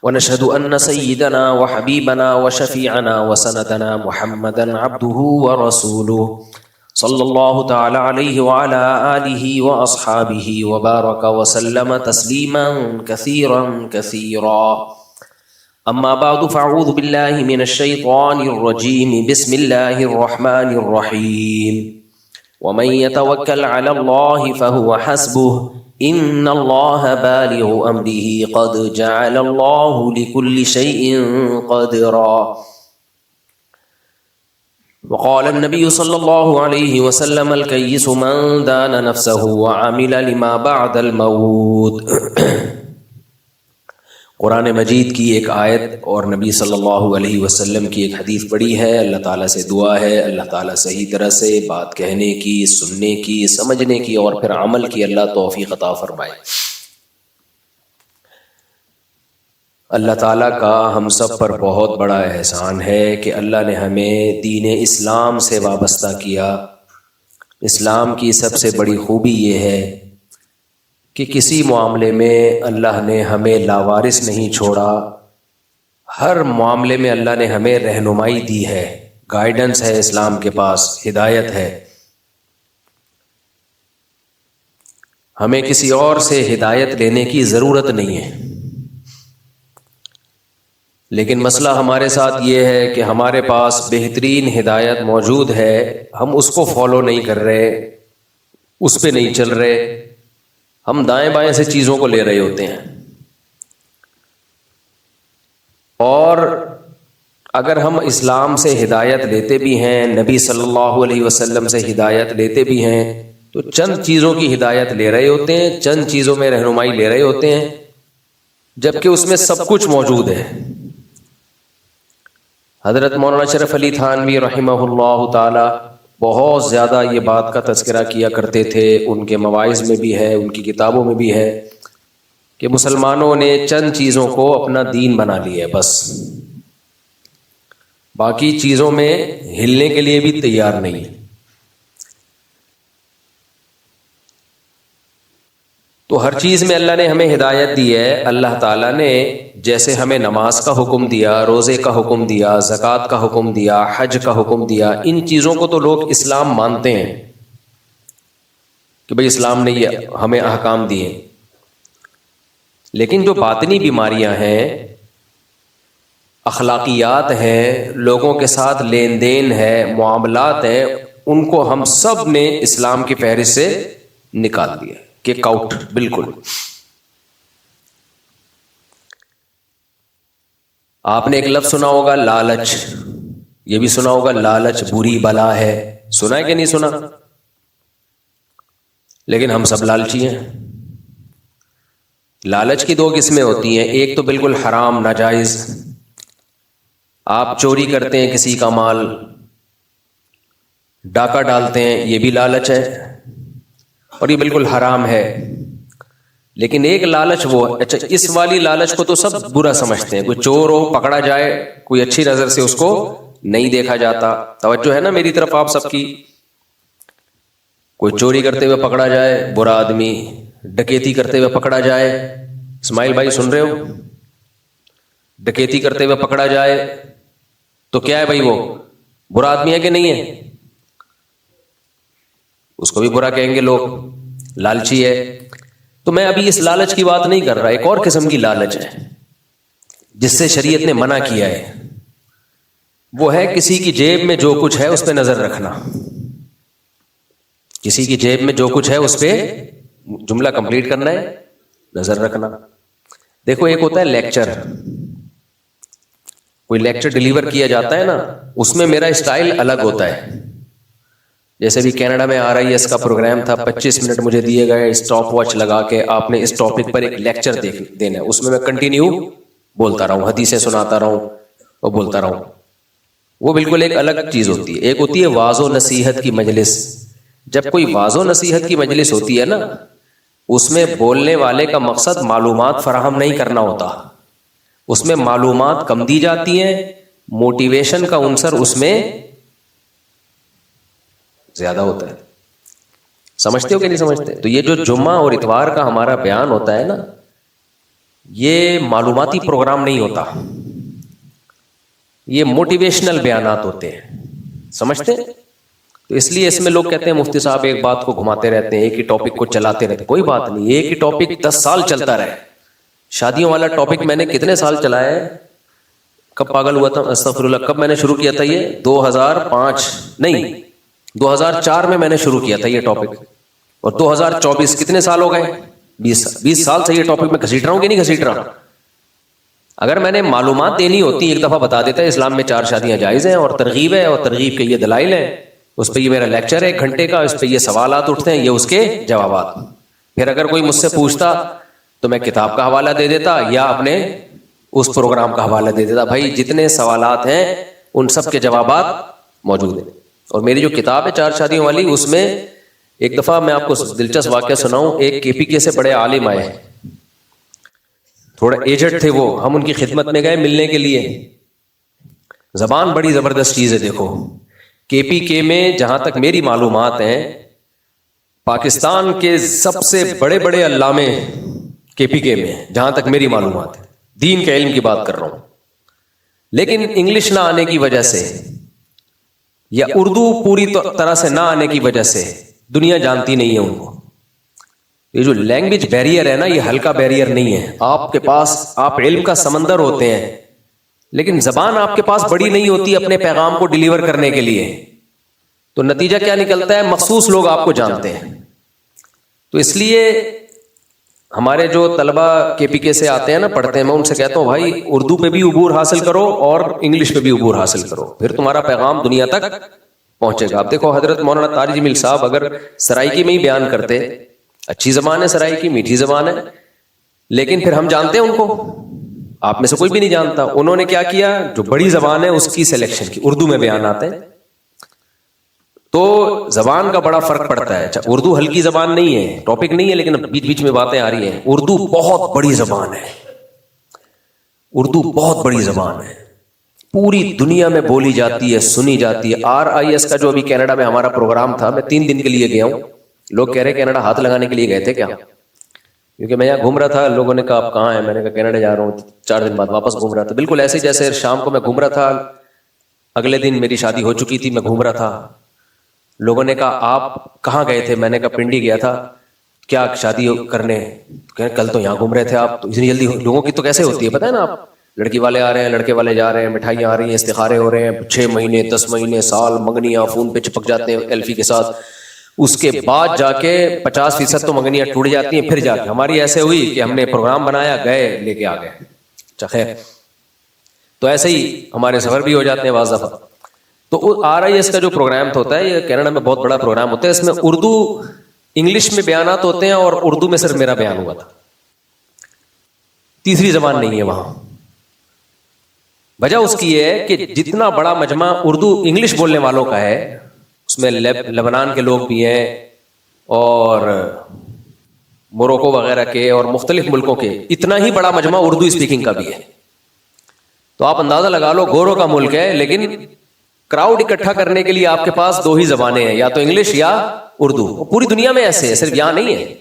ونشهد أن سيدنا وحبيبنا وشفيعنا وسندنا محمدا عبده ورسوله صلى الله تعالى عليه وعلى آله وأصحابه وبارك وسلم تسليما كثيرا كثيرا. أما بعد فأعوذ بالله من الشيطان الرجيم. بسم الله الرحمن الرحيم. ومن يتوكل على الله فهو حسبه إن الله بالغ أمره قد جعل الله لكل شيء قدرا. وقال النبي صلى الله عليه وسلم الكيس من دان نفسه وعمل لما بعد الموت. قرآن مجید کی ایک آیت اور نبی صلی اللہ علیہ وسلم کی ایک حدیث پڑھی ہے. اللہ تعالیٰ سے دعا ہے اللہ تعالیٰ صحیح طرح سے بات کہنے کی، سننے کی، سمجھنے کی اور پھر عمل کی اللہ توفیق عطا فرمائے. اللہ تعالیٰ کا ہم سب پر بہت بڑا احسان ہے کہ اللہ نے ہمیں دین اسلام سے وابستہ کیا. اسلام کی سب سے بڑی خوبی یہ ہے کہ کسی معاملے میں اللہ نے ہمیں لاوارث نہیں چھوڑا. ہر معاملے میں اللہ نے ہمیں رہنمائی دی ہے، گائیڈنس ہے، اسلام کے پاس ہدایت ہے. ہمیں کسی اور سے ہدایت لینے کی ضرورت نہیں ہے. لیکن مسئلہ ہمارے ساتھ یہ ہے کہ ہمارے پاس بہترین ہدایت موجود ہے، ہم اس کو فالو نہیں کر رہے، اس پہ نہیں چل رہے، ہم دائیں بائیں سے چیزوں کو لے رہے ہوتے ہیں. اور اگر ہم اسلام سے ہدایت لیتے بھی ہیں، نبی صلی اللہ علیہ وسلم سے ہدایت لیتے بھی ہیں، تو چند چیزوں کی ہدایت لے رہے ہوتے ہیں، چند چیزوں میں رہنمائی لے رہے ہوتے ہیں، جبکہ اس میں سب کچھ موجود ہے. حضرت مولانا اشرف علی تھانوی رحمہ اللہ تعالی بہت زیادہ یہ بات کا تذکرہ کیا کرتے تھے. ان کے مواعظ میں بھی ہے، ان کی کتابوں میں بھی ہے کہ مسلمانوں نے چند چیزوں کو اپنا دین بنا لیا ہے، بس باقی چیزوں میں ہلنے کے لیے بھی تیار نہیں ہے. تو ہر چیز میں اللہ نے ہمیں ہدایت دی ہے. اللہ تعالیٰ نے جیسے ہمیں نماز کا حکم دیا، روزے کا حکم دیا، زکوٰۃ کا حکم دیا، حج کا حکم دیا، ان چیزوں کو تو لوگ اسلام مانتے ہیں کہ بھئی اسلام نے یہ ہمیں احکام دیے. لیکن جو باطنی بیماریاں ہیں، اخلاقیات ہیں، لوگوں کے ساتھ لین دین ہے، معاملات ہیں، ان کو ہم سب نے اسلام کی فہرست سے نکال دیا، کک آؤٹ بالکل. آپ نے ایک لفظ سنا ہوگا لالچ، یہ بھی سنا ہوگا لالچ بری بلا ہے. سنا ہے کہ نہیں سنا؟ لیکن ہم سب لالچی ہیں. لالچ کی دو قسمیں ہوتی ہیں. ایک تو بالکل حرام ناجائز، آپ چوری کرتے ہیں کسی کا مال، ڈاکہ ڈالتے ہیں، یہ بھی لالچ ہے اور یہ بالکل حرام ہے. لیکن ایک لالچ وہ، اچھا اس والی لالچ کو تو سب برا سمجھتے ہیں. کوئی چور ہو پکڑا جائے، کوئی اچھی نظر سے اس کو نہیں دیکھا جاتا. توجہ ہے نا میری طرف آپ سب کی؟ کوئی چوری کرتے ہوئے پکڑا جائے برا آدمی، ڈکیتی کرتے ہوئے پکڑا جائے، اسماعیل بھائی سن رہے ہو؟ ڈکیتی کرتے ہوئے پکڑا جائے تو کیا ہے بھائی، وہ برا آدمی ہے کہ نہیں ہے؟ اس کو بھی برا کہیں گے لوگ، لالچی ہے. تو میں ابھی اس لالچ کی بات نہیں کر رہا. ایک اور قسم کی لالچ ہے جس سے شریعت نے منع کیا ہے، وہ ہے کسی کی جیب میں جو کچھ ہے اس پہ نظر رکھنا. کسی کی جیب میں جو کچھ ہے اس پہ، جملہ کمپلیٹ کرنا ہے، نظر رکھنا. دیکھو ایک ہوتا ہے لیکچر، کوئی لیکچر ڈیلیور کیا جاتا ہے نا، اس میں میرا اسٹائل الگ ہوتا ہے. جیسے بھی کینیڈا میں RIS کا پروگرام تھا، 25 منٹ مجھے دیے گئے، اسٹاپ واچ لگا کے آپ نے اس ٹاپک پر ایک لیکچر دینا ہے. اس میں کنٹینیو بولتا رہا ہوں، حدیثیں سناتا رہا ہوں اور بولتا رہا ہوں. وہ بالکل ایک الگ چیز ہوتی ہے. ایک ہوتی ہے واعظ و نصیحت کی مجلس. جب کوئی واعظ و نصیحت کی مجلس ہوتی ہے نا، اس میں بولنے والے کا مقصد معلومات فراہم نہیں کرنا ہوتا، اس میں معلومات کم دی جاتی ہیں، موٹیویشن کا عنصر اس میں زیادہ ہوتا ہے. سمجھتے ہو کہ نہیں سمجھتے؟ تو یہ جو جمعہ اور اتوار کا ہمارا بیان ہوتا ہے نا، یہ معلوماتی پروگرام نہیں ہوتا، یہ موٹیویشنل بیانات ہوتے ہیں، سمجھتے ہیں؟ تو اس لیے اس میں لوگ کہتے ہیں مفتی صاحب ایک بات کو گھماتے رہتے ہیں، ایک ہی ٹاپک کو چلاتے رہتے ہیں۔ کوئی بات نہیں، ایک ہی ٹاپک 10 سال چلتا رہے۔ شادیوں والا ٹاپک میں نے کتنے سال چلایا ہے؟ کب پاگل ہوا تھا، استغفر اللہ، کب میں نے شروع کیا تھا یہ؟ 2005 نہیں 2004 میں نے شروع کیا تھا یہ ٹاپک، اور 2024 کتنے سال ہو گئے؟ 20 سال سے یہ ٹاپک میں گھسیٹ رہا ہوں کہ نہیں گھسیٹ رہا؟ اگر میں نے معلومات دینی ہوتی ایک دفعہ بتا دیتا ہے اسلام میں 4 شادیاں جائز ہیں اور ترغیب ہے، اور ترغیب کے یہ دلائل ہیں، اس پہ یہ میرا لیکچر ہے 1 گھنٹے کا، اس پہ یہ سوالات اٹھتے ہیں، یہ اس کے جوابات۔ پھر اگر کوئی مجھ سے پوچھتا تو میں کتاب کا حوالہ دے دیتا یا اپنے اس پروگرام کا حوالہ دے دیتا۔ بھائی جتنے سوالات ہیں ان سب کے جوابات موجود ہیں، اور میری جو کتاب ہے 4 شادیوں والی، اس میں ایک دفعہ میں آپ کو دلچسپ واقعہ سناؤں۔ ایک KPK سے بڑے عالم آئے، تھوڑا ایجڈ تھے وہ، ہم ان کی خدمت میں گئے ملنے کے لیے۔ زبان بڑی زبردست چیز ہے۔ دیکھو KPK میں جہاں تک میری معلومات ہیں، پاکستان کے سب سے بڑے بڑے علامے KPK میں، جہاں تک میری معلومات ہے، دین کے علم کی بات کر رہا ہوں، لیکن انگلش نہ آنے کی وجہ سے یا اردو پوری طرح سے نہ آنے کی وجہ سے دنیا جانتی نہیں ہے ان کو۔ یہ جو لینگویج بیریئر ہے نا، یہ ہلکا بیریئر نہیں ہے۔ آپ کے پاس آپ علم کا سمندر ہوتے ہیں، لیکن زبان آپ کے پاس بڑی نہیں ہوتی اپنے پیغام کو ڈیلیور کرنے کے لیے، تو نتیجہ کیا نکلتا ہے؟ مخصوص لوگ آپ کو جانتے ہیں۔ تو اس لیے ہمارے جو طلبہ KPK سے آتے ہیں نا، پڑھتے ہیں، میں ان سے کہتا ہوں بھائی اردو پہ بھی عبور حاصل کرو اور انگلش پہ بھی عبور حاصل کرو، پھر تمہارا پیغام دنیا تک پہنچے گا۔ آپ دیکھو حضرت مولانا طارق جمیل صاحب اگر سرائیکی میں ہی بیان کرتے، اچھی زبان ہے سرائیکی، میٹھی زبان ہے، لیکن پھر ہم جانتے ہیں ان کو، آپ میں سے کوئی بھی نہیں جانتا۔ انہوں نے کیا کیا؟ جو بڑی زبان ہے اس کی سلیکشن کی، اردو میں بیان آتے ہیں۔ تو زبان کا بڑا فرق پڑتا ہے۔ اچھا اردو ہلکی زبان نہیں ہے، ٹاپک نہیں ہے، لیکن بیچ بیچ میں باتیں آ رہی ہیں۔ اردو بہت بڑی زبان ہے، اردو بہت بڑی زبان ہے، پوری دنیا میں بولی جاتی ہے، سنی جاتی ہے۔ RIS کا جو ابھی کینیڈا میں ہمارا پروگرام تھا، میں 3 دن کے لیے گیا ہوں۔ لوگ کہہ رہے کینیڈا ہاتھ لگانے کے لیے گئے تھے کیا؟ کیونکہ میں یہاں گھوم رہا تھا، لوگوں نے کہا آپ کہاں ہیں؟ میں نے کہا کینیڈا جا رہا ہوں، 4 دن بعد واپس گھوم رہا تھا۔ بالکل ایسے جیسے شام کو میں گھوم رہا تھا، اگلے دن میری شادی ہو چکی تھی، میں گھوم رہا تھا۔ لوگوں نے کہا آپ کہاں گئے تھے؟ میں نے کہا پنڈی گیا تھا۔ کیا شادی کرنے؟ کل تو یہاں گھوم رہے تھے آپ، تو اتنی جلدی لوگوں کی تو کیسے ہوتی ہے پتہ ہے نا آپ، لڑکی والے آ رہے ہیں، لڑکے والے جا رہے ہیں، مٹھائیاں آ رہی ہیں، استخارے ہو رہے ہیں، 6 مہینے 10 مہینے سال منگنیاں فون پہ چپک جاتے ہیں ایلفی کے ساتھ۔ اس کے بعد جا کے 50% تو منگنیاں ٹوٹ جاتی ہیں، پھر جا کے ہماری ایسے ہوئی کہ ہم نے پروگرام بنایا، گئے لے کے آ گئے۔ اچھا خیر، تو ایسے ہی ہمارے سفر بھی ہو جاتے ہیں بعض دفعہ۔ تو RIS کا جو پروگرام ہوتا ہے، یہ کینیڈا میں بہت بڑا پروگرام ہوتا ہے، اس میں اردو انگلش میں بیانات ہوتے ہیں، اور اردو میں صرف میرا بیان ہوا تھا، تیسری زبان نہیں ہے وہاں۔ وجہ اس کی یہ ہے کہ جتنا بڑا مجمع اردو انگلش بولنے والوں کا ہے، اس میں لبنان کے لوگ بھی ہیں اور موروکو وغیرہ کے اور مختلف ملکوں کے، اتنا ہی بڑا مجمع اردو اسپیکنگ کا بھی ہے۔ تو آپ اندازہ لگا لو، گوروں کا ملک ہے، لیکن کراؤڈ اکٹھا کرنے کے لیے آپ کے پاس 2 ہی زبانیں ہیں، یا تو انگلش یا اردو۔ پوری دنیا میں ایسے ہے، صرف یہاں نہیں ہے۔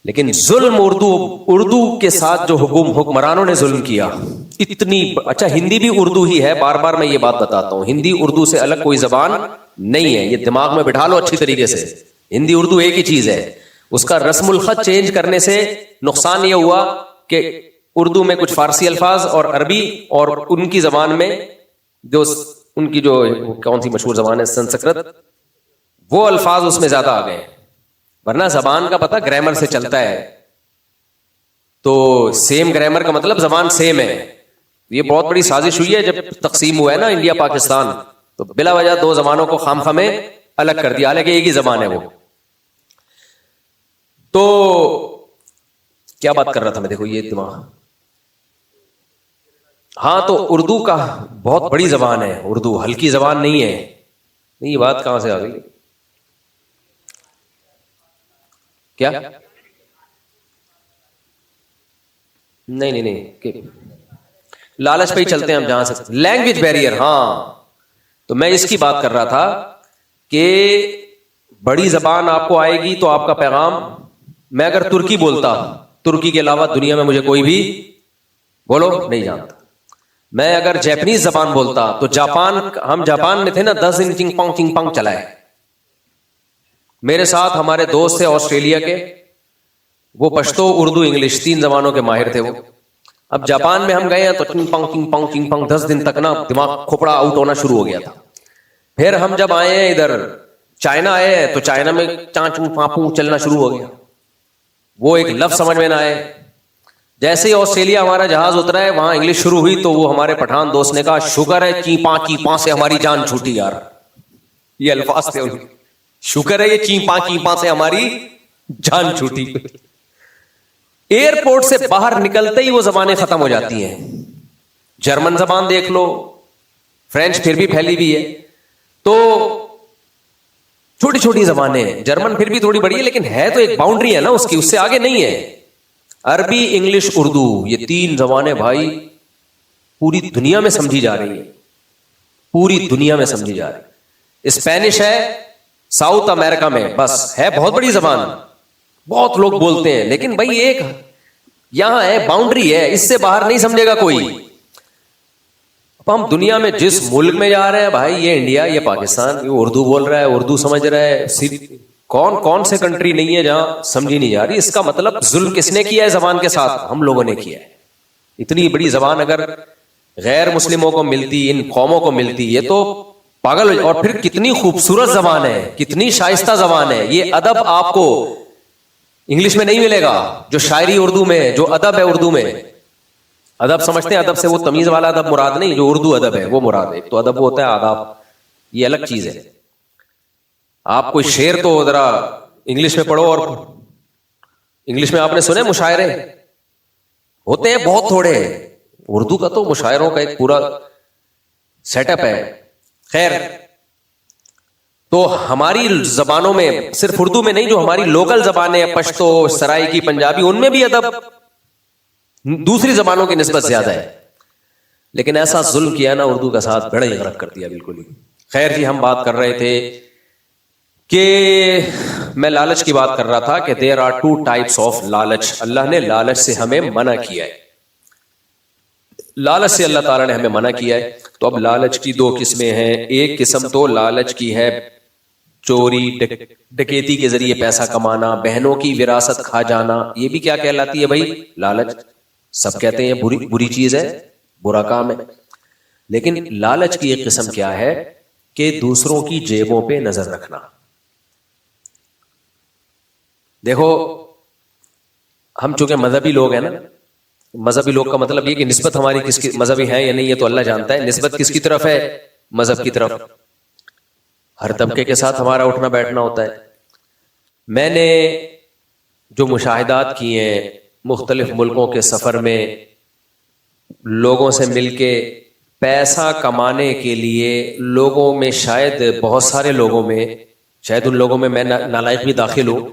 لیکن ظلم اردو کے ساتھ جو حکمرانوں نے ظلم کیا اتنی، اچھا ہندی بھی اردو ہی ہے، بار بار میں یہ بات بتاتا ہوں، ہندی اردو سے الگ کوئی زبان نہیں ہے، یہ دماغ میں بٹھا لو اچھی طریقے سے۔ ہندی اردو ایک ہی چیز ہے، اس کا رسم الخط چینج کرنے سے نقصان یہ ہوا کہ اردو میں کچھ فارسی الفاظ اور عربی اور ان کی زبان میں جو ان کی جو کون سی مشہور زبان ہے سنسکرت، وہ الفاظ اس میں زیادہ آ گئے۔ ورنہ زبان کا پتہ گرامر سے چلتا ہے، تو سیم گرامر کا مطلب زبان سیم ہے۔ یہ بہت بڑی سازش ہوئی ہے جب تقسیم ہوا ہے نا انڈیا پاکستان، تو بلا وجہ 2 زبانوں کو خام خامے الگ کر دیا، حالانکہ ایک ہی زبان ہے وہ۔ تو کیا بات کر رہا تھا میں، دیکھو یہ دماغ، ہاں تو اردو کا بہت بڑی زبان ہے، اردو ہلکی زبان نہیں ہے۔ نہیں یہ بات کہاں سے آ گئی؟ کیا نہیں لالچ پہ ہی چلتے ہیں ہم جہاں سے، لینگویج بیریئر۔ ہاں تو میں اس کی بات کر رہا تھا کہ بڑی زبان آپ کو آئے گی تو آپ کا پیغام، میں اگر ترکی بولتا، ترکی کے علاوہ دنیا میں مجھے کوئی بھی بولو نہیں جانتا. میں اگر جاپنیز زبان بولتا تو ہم جاپان میں تھے نا 10 دن چنگ پانگ چلائے. میرے ساتھ ہمارے دوست تھے آسٹریلیا کے, وہ پشتو اردو انگلش 3 زبانوں کے ماہر تھے وہ. اب جاپان میں ہم گئے ہیں تو چنگ پانگ 10 دن تک نا دماغ کھوپڑا آؤٹ ہونا شروع ہو گیا تھا. پھر ہم جب آئے ہیں ادھر چائنا آئے ہیں تو چائنا میں چانچوں پاپوں چلنا شروع ہو گیا, وہ ایک لفظ سمجھ میں نہ آئے. جیسے ہی آسٹریلیا ہمارا جہاز اترا ہے وہاں انگلش شروع ہوئی تو وہ ہمارے پٹھان دوست نے کہا شکر ہے چی پاں سے ہماری جان چھوٹی یار. یہ الفاظ تھے ان کے, شکر ہے یہ چی پاں سے ہماری جان چھوٹی. ایئرپورٹ سے باہر نکلتے ہی وہ زبانیں ختم ہو جاتی ہیں. جرمن زبان دیکھ لو, فرینچ پھر بھی پھیلی ہوئی ہے, تو چھوٹی چھوٹی زبانیں. جرمن پھر بھی تھوڑی بڑی ہے لیکن ہے تو ایک باؤنڈری ہے نا اس کی, اس سے آگے نہیں ہے. عربی, انگلش, اردو, یہ 3 زبانیں بھائی پوری دنیا میں سمجھی جا رہی ہیں, پوری دنیا میں سمجھی جا رہی. اسپینش ہے ساؤتھ امریکہ میں, بس ہے بہت بڑی زبان, بہت لوگ بولتے ہیں, لیکن بھائی ایک یہاں ہے باؤنڈری ہے, اس سے باہر نہیں سمجھے گا کوئی. اب ہم دنیا میں جس ملک میں جا رہے ہیں بھائی, یہ انڈیا, یہ پاکستان, یہ اردو بول رہا ہے, اردو سمجھ رہا ہے. کون سے کنٹری نہیں ہے جہاں سمجھی نہیں جا رہی. اس کا مطلب ظلم کس نے کیا ہے زبان کے ساتھ؟ ہم لوگوں نے کیا ہے. اتنی بڑی زبان اگر غیر مسلموں کو ملتی, ان قوموں کو ملتی, یہ تو پاگل ہو. اور پھر کتنی خوبصورت زبان ہے, کتنی شائستہ زبان ہے. یہ ادب آپ کو انگلش میں نہیں ملے گا, جو شاعری اردو میں, جو ادب ہے اردو میں. ادب سمجھتے ہیں, ادب سے وہ تمیز والا ادب مراد نہیں, جو اردو ادب ہے وہ مراد ہے. تو ادب ہوتا ہے آداب, یہ الگ چیز ہے. آپ کوئی شعر تو ذرا انگلش میں پڑھو, اور انگلش میں آپ نے سنے مشاعرے ہوتے ہیں بہت تھوڑے. اردو کا تو مشاعروں کا ایک پورا سیٹ اپ ہے. خیر, تو ہماری زبانوں میں صرف اردو میں نہیں, جو ہماری لوکل زبانیں پشتو, سرائیکی, پنجابی, ان میں بھی ادب دوسری زبانوں کی نسبت زیادہ ہے. لیکن ایسا ظلم کیا نا اردو کا ساتھ, بڑا ہی غرق کر دیا بالکل ہی. خیر جی, ہم بات کر رہے تھے کہ میں لالچ کی بات کر رہا تھا کہ دیر آر 2 ٹائپس آف لالچ. اللہ نے لالچ سے ہمیں منع کیا ہے, لالچ سے اللہ تعالیٰ نے ہمیں منع کیا ہے. تو اب لالچ کی 2 قسمیں ہیں. ایک قسم تو لالچ کی ہے چوری ڈکیتی کے ذریعے پیسہ کمانا, بہنوں کی وراثت کھا جانا. یہ بھی کیا کہلاتی ہے بھائی؟ لالچ. سب کہتے ہیں بری چیز ہے, برا کام ہے. لیکن لالچ کی ایک قسم کیا ہے کہ دوسروں کی جیبوں پہ نظر رکھنا. دیکھو ہم چونکہ مذہبی لوگ ہیں نا, مذہبی لوگ کا مطلب یہ کہ نسبت ہماری کس کی مذہبی ہے یا نہیں یہ تو اللہ جانتا ہے. نسبت کس کی طرف ہے؟ مذہب کی طرف. ہر طبقے کے ساتھ ہمارا اٹھنا بیٹھنا ہوتا ہے. میں نے جو مشاہدات کیے ہیں مختلف ملکوں کے سفر میں, لوگوں سے مل کے پیسہ کمانے کے لیے, لوگوں میں شاید بہت سارے لوگوں میں, شاید ان لوگوں میں نالائق بھی داخل ہوں,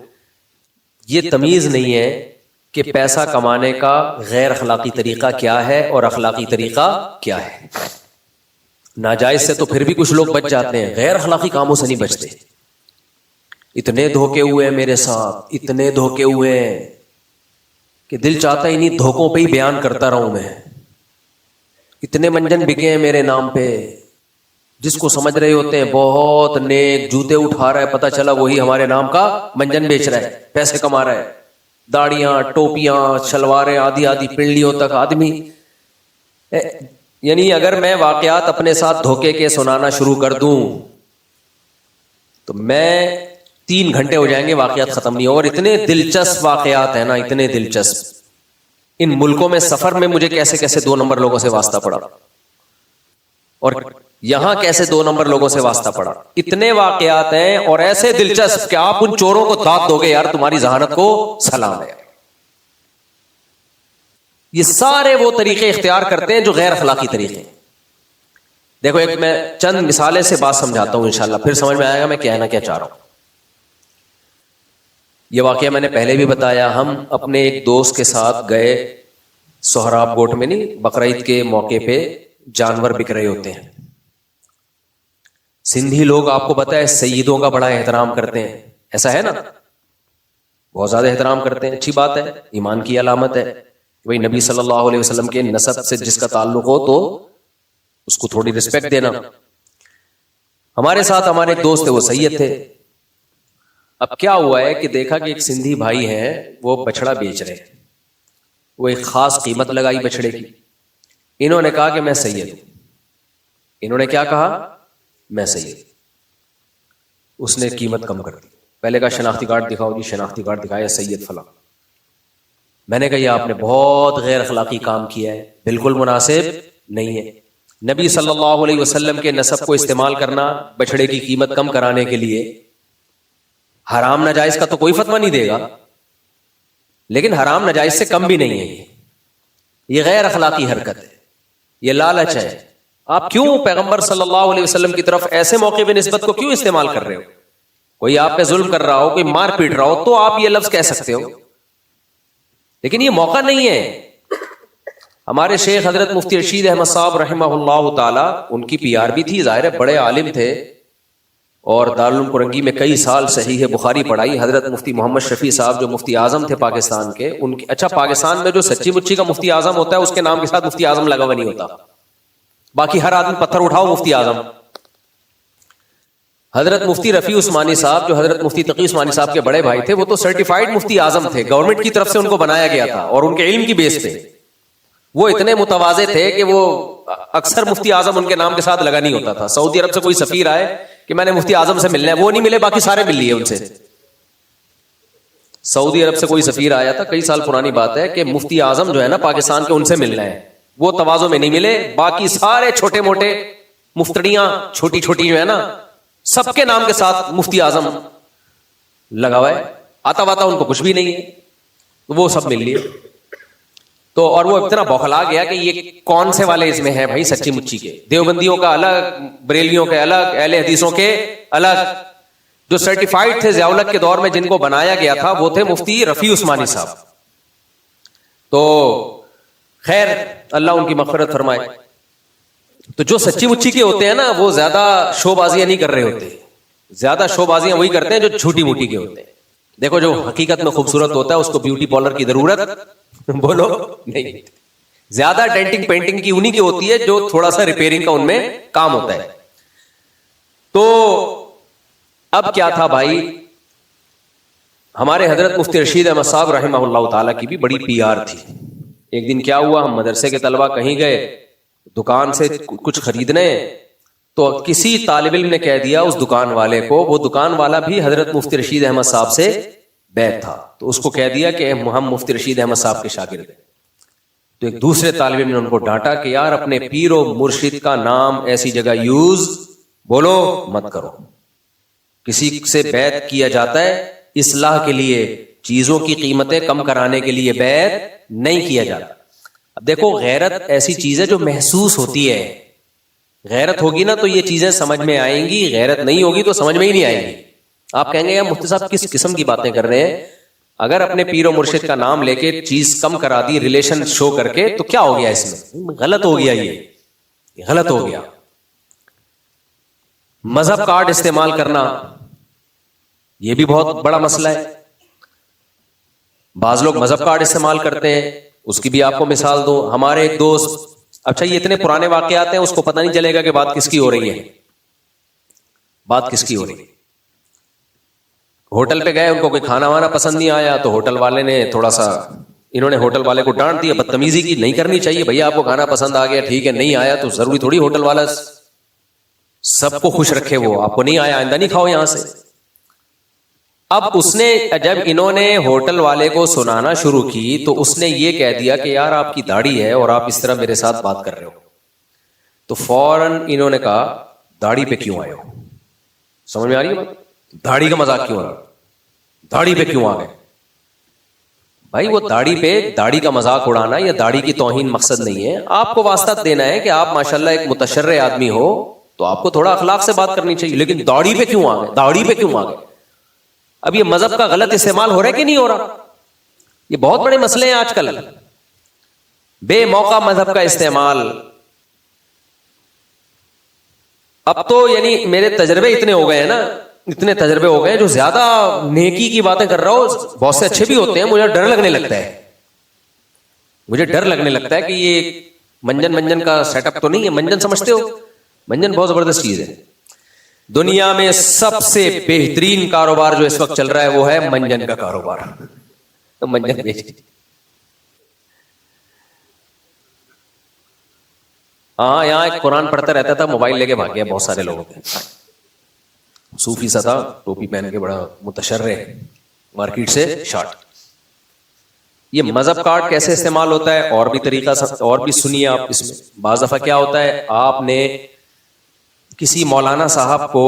یہ تمیز نہیں ہے کہ پیسہ کمانے کا غیر اخلاقی طریقہ کیا ہے اور اخلاقی طریقہ کیا ہے. ناجائز سے تو پھر بھی کچھ لوگ بچ جاتے ہیں, غیر اخلاقی کاموں سے نہیں بچتے. اتنے دھوکے ہوئے ہیں میرے ساتھ, اتنے دھوکے ہوئے ہیں کہ دل چاہتا ہی نہیں دھوکوں پہ ہی بیان کرتا رہوں میں. اتنے منجن بکے ہیں میرے نام پہ, جس کو سمجھ رہے ہوتے ہیں بہت نیک, جوتے اٹھا رہا ہے, پتہ چلا وہی ہمارے نام کا منجن بیچ رہا ہے, پیسے کما رہا ہے. داڑیاں, ٹوپیاں, شلواریں, آدھی پنڈلیوں تک آدمی. یعنی اگر میں واقعات اپنے ساتھ دھوکے کے سنانا شروع کر دوں تو میں 3 گھنٹے ہو جائیں گے, واقعات ختم نہیں ہو. اور اتنے دلچسپ واقعات ہیں نا, اتنے دلچسپ. ان ملکوں میں سفر میں مجھے کیسے کیسے 2 نمبر لوگوں سے واسطہ پڑا, اور یہاں کیسے 2 نمبر لوگوں سے واسطہ پڑا. اتنے واقعات ہیں اور ایسے دلچسپ کہ آپ ان چوروں کو داد دو گے یار تمہاری ذہانت کو سلام ہے. یہ سارے وہ طریقے اختیار کرتے ہیں جو غیر اخلاقی طریقے. دیکھو ایک میں چند مثالیں سے بات سمجھاتا ہوں, انشاءاللہ پھر سمجھ میں آئے گا میں کہنا کیا چاہ رہا ہوں. یہ واقعہ میں نے پہلے بھی بتایا. ہم اپنے ایک دوست کے ساتھ گئے سہراب گوٹ میں, نہیں بقرعید کے موقع پہ جانور بک رہے ہوتے ہیں. سندھی لوگ آپ کو پتا ہے سیدوں کا بڑا احترام کرتے ہیں, ایسا ہے نا. بہت زیادہ احترام کرتے ہیں، اچھی بات ہے، ایمان کی علامت ہے کہ بھائی نبی صلی اللہ علیہ وسلم کے نسب سے جس کا تعلق ہو تو اس کو تھوڑی رسپیکٹ دینا۔ ہمارے ساتھ ہمارے ایک دوست تھے، وہ سید تھے۔ اب کیا ہوا ہے کہ دیکھا کہ ایک سندھی بھائی ہیں، وہ بچڑا بیچ رہے ہیں، وہ ایک خاص قیمت لگائی بچڑے کی۔ انہوں نے کہا کہ میں سید ہوں۔ انہوں نے کیا کہا؟ میں سید۔ اس نے قیمت کم کر دی، پہلے کہا شناختی کارڈ دکھاؤ جی، شناختی کارڈ دکھایا، سید فلاں۔ میں نے کہا یہ آپ نے بہت غیر اخلاقی کام کیا ہے، بالکل مناسب نہیں ہے۔ نبی صلی اللہ علیہ وسلم کے نسب کو استعمال کرنا بچڑے کی قیمت کم کرانے کے لیے، حرام ناجائز کا تو کوئی فتویٰ نہیں دے گا، لیکن حرام ناجائز سے کم بھی نہیں ہے۔ یہ غیر اخلاقی حرکت ہے، یہ لالچ ہے۔ آپ کیوں پیغمبر صلی اللہ علیہ وسلم کی طرف ایسے موقع پہ نسبت کو کیوں استعمال کر رہے ہو؟ کوئی آپ پہ ظلم کر رہا ہو، کوئی مار پیٹ رہا ہو تو آپ یہ لفظ کہہ سکتے ہو، لیکن یہ موقع نہیں ہے۔ ہمارے شیخ حضرت مفتی رشید احمد صاحب رحمہ اللہ تعالی، ان کی پی آر بھی تھی، ظاہر ہے بڑے عالم تھے، اور دارالعلوم کرنگی میں کئی سال صحیح بخاری پڑھائی۔ حضرت مفتی محمد شفیع صاحب جو مفتی اعظم تھے پاکستان کے، ان کے اچھا پاکستان میں جو سچی مچی کا مفتی اعظم ہوتا ہے اس کے نام کے ساتھ مفتی اعظم لگا ہوا نہیں ہوتا، باقی ہر آدمی پتھر اٹھاؤ مفتی اعظم۔ حضرت مفتی رفیع عثمانی صاحب جو حضرت مفتی تقی عثمانی صاحب کے بڑے بھائی تھے، وہ تو سرٹیفائیڈ مفتی اعظم تھے، گورنمنٹ کی طرف سے ان کو بنایا گیا تھا، اور ان کے علم کی بیس پہ وہ اتنے متواضع تھے کہ وہ اکثر مفتی اعظم ان کے نام کے ساتھ لگا نہیں ہوتا تھا۔ سعودی عرب سے کوئی سفیر آئے کہ میں نے مفتی اعظم سے ملنا ہے، وہ نہیں ملے، باقی سارے مل لیے ان سے۔ سعودی عرب سے کوئی سفیر آیا تھا، کئی سال پرانی بات ہے، کہ مفتی اعظم جو ہے نا پاکستان کے، ان سے ملنا ہے، وہ تواضع میں نہیں ملے، باقی سارے چھوٹے موٹے مفتڑیاں چھوٹی چھوٹی جو ہے نا، سب کے نام کے ساتھ مفتی اعظم لگا ہوا ہے، آتا واتا ان کو کچھ بھی نہیں ہے، وہ سب مل لیے۔ تو اور وہ اتنا بوکھلا گیا کہ یہ کون سے والے اس میں ہیں بھائی سچی مچی کے، دیوبندیوں کا الگ، بریلیوں کے الگ، اہل حدیثوں کے الگ۔ جو سرٹیفائیڈ تھے ضیاء الحق کے دور میں جن کو بنایا گیا تھا، وہ تھے مفتی رفیع عثمانی صاحب۔ تو خیر اللہ ان کی مغفرت فرمائے۔ تو جو سچی مچی کے ہوتے ہیں نا، وہ زیادہ شو بازیاں نہیں کر رہے ہوتے، زیادہ شو بازیاں وہی کرتے ہیں جو جھوٹی موٹی کے ہوتے ہیں۔ دیکھو جو حقیقت میں خوبصورت ہوتا ہے اس کو بیوٹی پارلر کی ضرورت بولو نہیں، زیادہ ڈینٹنگ پینٹنگ کی انہی کی ہوتی ہے جو تھوڑا سا ریپیئرنگ کا ان میں کام ہوتا ہے۔ تو اب کیا تھا بھائی، ہمارے حضرت مفتی رشید احمد صاحب رحمہ اللہ تعالیٰ کی بھی بڑی پی آر تھی۔ ایک دن کیا ہوا، ہم مدرسے کے طلبہ کہیں گئے دکان سے کچھ خریدنے، تو کسی طالب علم نے کہہ دیا اس دکان والے کو، وہ دکان والا بھی حضرت مفتی رشید احمد صاحب سے بیعت تھا، تو اس کو کہہ دیا کہ ہم مفتی رشید احمد صاحب کے شاگرد ہیں۔ تو ایک دوسرے طالب علم نے ان کو ڈانٹا کہ یار اپنے پیر و مرشد کا نام ایسی جگہ یوز بولو مت کرو، کسی سے بیعت کیا جاتا ہے اصلاح کے لیے، چیزوں کی قیمتیں کم کرانے کے لیے بیعت نہیں کیا جاتا۔ اب دیکھو غیرت ایسی چیز ہے جو محسوس ہوتی ہے، غیرت ہوگی نا تو یہ چیزیں سمجھ میں آئیں گی، غیرت نہیں ہوگی تو سمجھ میں ہی نہیں آئیں گی۔ آپ کہیں گے یار مفتی صاحب کس قسم کی باتیں کر رہے ہیں، اگر اپنے پیر و مرشد کا نام لے کے چیز کم کرا دی ریلیشن شو کر کے تو کیا ہو گیا، اس میں غلط ہو گیا، یہ غلط ہو گیا۔ مذہب کارڈ استعمال کرنا یہ بھی بہت بڑا مسئلہ ہے، بعض لوگ مذہب کارڈ استعمال کرتے ہیں، اس کی بھی آپ کو مثال دو۔ ہمارے ایک دوست، اچھا یہ اتنے پرانے واقعات ہیں اس کو پتہ نہیں چلے گا کہ بات کس کی ہو رہی ہے، بات کس کی ہو رہی ہے۔ ہوٹل پہ گئے، ان کو کوئی کھانا وانا پسند نہیں آیا تو ہوٹل والے نے تھوڑا سا، انہوں نے ہوٹل والے کو ڈانٹ دیا، بدتمیزی کی، نہیں کرنی چاہیے بھیا، آپ کو کھانا پسند آ گیا ٹھیک ہے، نہیں آیا تو ضروری تھوڑی ہوٹل والا سب کو خوش رکھے، وہ آپ کو نہیں آیا آئندہ نہیں کھاؤ یہاں سے۔ اب اس نے جب انہوں نے ہوٹل والے کو سنانا شروع کی تو اس نے یہ کہہ دیا کہ یار آپ کی داڑھی ہے اور آپ اس طرح میرے ساتھ بات کر رہے ہو، تو فوراً انہوں نے کہا داڑھی پہ کیوں آئے ہو؟ سمجھ میں آ رہی ہے بات؟ داڑھی کا مذاق کیوں ہو رہا، داڑھی پہ کیوں آ گئے؟ بھائی وہ داڑھی کا مذاق اڑانا یا داڑھی کی توہین مقصد نہیں ہے، آپ کو واسطہ دینا ہے کہ آپ ماشاءاللہ ایک متشرع آدمی ہو تو آپ کو تھوڑا اخلاق سے بات کرنی چاہیے، لیکن داڑھی پہ کیوں آ گئے، داڑھی پہ کیوں آ گئے؟ اب یہ مذہب کا غلط استعمال ہو رہا ہے کہ نہیں ہو رہا؟ یہ بہت بڑے مسئلے ہیں آج کل، بے موقع مذہب کا استعمال۔ اب تو یعنی میرے تجربے اتنے ہو گئے ہیں نا اتنے تجربے ہو گئے جو زیادہ نیکی کی باتیں کر رہا ہو بہت سے اچھے بھی ہوتے ہیں, مجھے ڈر لگنے لگتا ہے, مجھے ڈر لگنے لگتا ہے کہ یہ منجن کا سیٹ اپ تو نہیں ہے. منجن سمجھتے ہو؟ منجن بہت زبردست چیز ہے. دنیا میں سب سے بہترین کاروبار جو اس وقت چل رہا ہے وہ ہے منجن کا کاروبار. تو منجن بیچ, ہاں یہاں ایک قرآن پڑھتا رہتا تھا, موبائل لے کے بھاگ گیا بہت سارے لوگوں کے. صوفی سا تھا, ٹوپی پہن کے بڑا متشرع, مارکیٹ سے شارٹ. یہ مذہب کارڈ کیسے استعمال ہوتا ہے اور بھی طریقہ اور بھی سنیے آپ. اس میں بعض دفعہ کیا ہوتا ہے, آپ نے کسی مولانا صاحب کو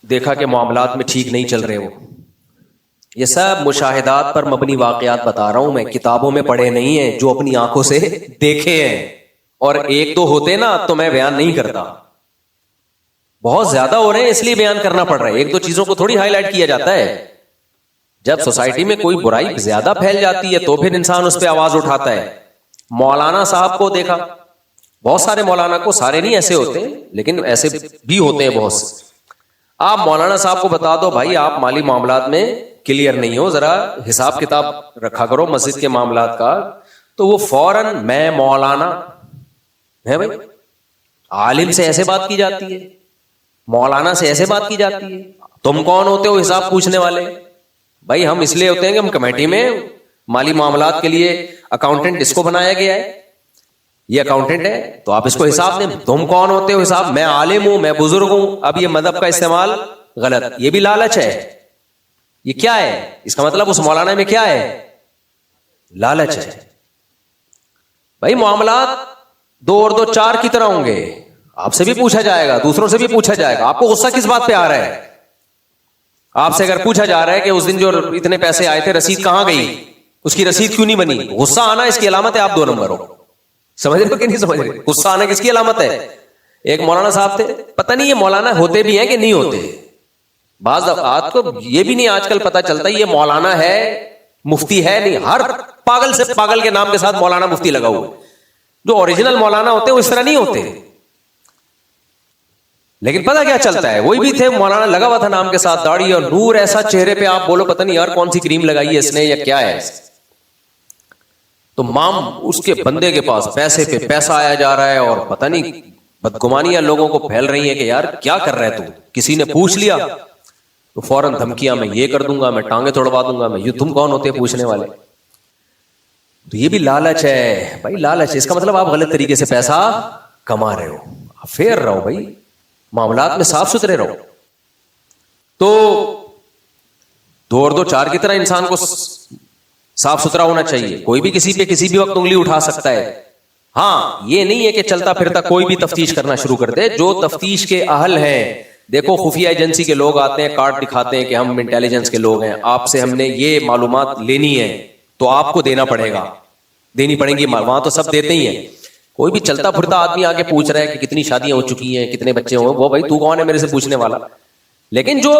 دیکھا کہ معاملات میں ٹھیک نہیں چل رہے, وہ یہ سب مشاہدات پر مبنی واقعات بتا رہا ہوں میں, کتابوں میں پڑھے نہیں ہیں, جو اپنی آنکھوں سے دیکھے ہیں. اور ایک دو ہوتے نا تو میں بیان نہیں کرتا, بہت زیادہ ہو رہے ہیں اس لیے بیان کرنا پڑ رہا ہے. ایک دو چیزوں کو تھوڑی ہائی لائٹ کیا جاتا ہے. جب سوسائٹی میں کوئی برائی زیادہ پھیل جاتی ہے تو پھر انسان اس پہ آواز اٹھاتا ہے. مولانا صاحب کو دیکھا, بہت سارے مولانا کو, سارے نہیں ایسے ہوتے لیکن ایسے بھی ہوتے ہیں بہت سے. آپ مولانا صاحب کو بتا دو بھائی آپ مالی معاملات میں کلیئر نہیں ہو, ذرا حساب کتاب رکھا کرو مسجد کے معاملات کا, تو وہ فوراً میں مولانا ہے. بھائی عالم سے ایسے بات کی جاتی ہے, مولانا سے ایسے بات کی جاتی ہے, تم کون ہوتے ہو حساب پوچھنے والے؟ بھائی ہم اس لیے ہوتے ہیں کہ ہم کمیٹی میں مالی معاملات کے لیے اکاؤنٹنٹ اس کو بنایا گیا ہے, یہ اکاؤنٹنٹ ہے تو آپ اس کو حساب دیں. تم کون ہوتے ہو حساب, میں عالم ہوں, میں بزرگ ہوں. اب یہ مذہب کا استعمال غلط, یہ بھی لالچ ہے. یہ کیا ہے, اس کا مطلب اس مولانا میں کیا ہے, لالچ ہے. بھائی معاملات 2 اور 2 4 کی طرح ہوں گے, آپ سے بھی پوچھا جائے گا, دوسروں سے بھی پوچھا جائے گا. آپ کو غصہ کس بات پہ آ رہا ہے؟ آپ سے اگر پوچھا جا رہا ہے کہ اس دن جو اتنے پیسے آئے تھے رسید کہاں گئی, اس کی رسید کیوں نہیں بنی, غصہ آنا اس کی علامت ہے آپ 2 نمبر ہو. سمجھ رہے ہو کہ نہیں سمجھ رہے؟ غصہ آنا کس کی علامت ہے؟ ایک مولانا صاحب تھے, پتہ نہیں یہ مولانا ہوتے بھی ہیں کہ نہیں ہوتے. بعض دفعات کو یہ بھی نہیں آج کل پتہ چلتا یہ مولانا ہے مفتی ہے نہیں. ہر پاگل سے پاگل کے نام کے ساتھ مولانا مفتی لگا ہوا ہے. جو اوریجنل مولانا ہوتے ہیں وہ اس طرح نہیں ہوتے. لیکن پتہ کیا چلتا ہے, وہی بھی تھے مولانا لگا ہوا تھا نام کے ساتھ, داڑھی اور نور ایسا چہرے پہ, آپ بولو پتہ نہیں یار کون سی کریم لگائی ہے اس نے یا کیا ہے. تو مام اس کے بندے کے پاس پیسے پہ پیسہ آیا جا رہا ہے, اور پتہ نہیں بدگمانیاں لوگوں کو پھیل رہی ہیں کہ یار کیا کر رہا ہے تو. کسی نے پوچھ لیا تو فوراً دھمکیاں, میں یہ کر دوں گا, میں ٹانگیں توڑوا دوں گا, میں یہ. تم کون ہوتے ہیں پوچھنے والے؟ تو یہ بھی لالچ ہے بھائی, لالچ. اس کا مطلب آپ غلط طریقے سے پیسہ کما رہے ہو. فیئر رہو بھائی, معاملات میں صاف ستھرے رہو. تو 2 اور 2 4 کی طرح انسان کو صاف ستھرا ہونا چاہیے. کوئی بھی کسی پہ کسی بھی وقت انگلی اٹھا سکتا ہے. ہاں یہ نہیں ہے کہ چلتا پھرتا کوئی بھی تفتیش کرنا شروع کر دے. جو تفتیش کے اہل ہیں, دیکھو خفیہ ایجنسی کے لوگ آتے ہیں, کارڈ دکھاتے ہیں کہ ہم انٹیلیجنس کے لوگ ہیں, آپ سے ہم نے یہ معلومات لینی ہے تو آپ کو دینا پڑے گا, دینی پڑیں گی. وہاں تو سب دیتے ہی ہیں. کوئی بھی چلتا پھرتا آدمی آگے پوچھ رہا ہے کہ کتنی شادیاں ہو چکی ہیں, کتنے بچے ہوں, وہ بھائی تو کون ہے میرے سے پوچھنے والا. لیکن جو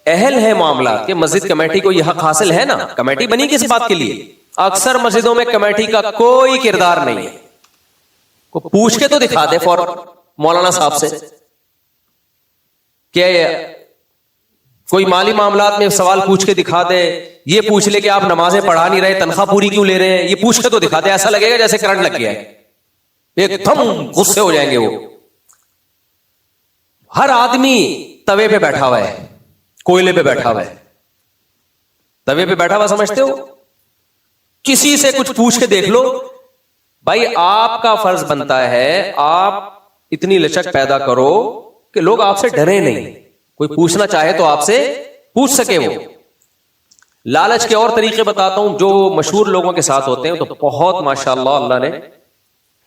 اہل ہے معاملات کے, مسجد کمیٹی کو یہ حق حاصل ہے نا. کمیٹی بنی کس بات کے لیے؟ اکثر مسجدوں میں کمیٹی کا کوئی کردار نہیں ہے. کو پوچھ کے تو دکھا دے فوراً مولانا صاحب سے کہ کوئی مالی معاملات میں سوال پوچھ کے دکھا دے. یہ پوچھ لے کہ آپ نمازیں پڑھا نہیں رہے, تنخواہ پوری کیوں لے رہے ہیں, یہ پوچھ کے تو دکھا دے. ایسا لگے گا جیسے کرنٹ لگ گیا ہے, ایک دم غصے ہو جائیں گے وہ. ہر آدمی توے پہ بیٹھا ہوا ہے, کوئلے پہ بیٹھا ہوا ہے. توے پہ بیٹھا ہوا سمجھتے ہو؟ کسی سے کچھ پوچھ کے دیکھ لو بھائی. آپ کا فرض بنتا ہے آپ اتنی لچک پیدا کرو کہ لوگ آپ سے ڈرے نہیں, کوئی پوچھنا چاہے تو آپ سے پوچھ سکے. وہ لالچ کے اور طریقے بتاتا ہوں جو مشہور لوگوں کے ساتھ ہوتے ہیں. تو بہت ماشاءاللہ اللہ نے,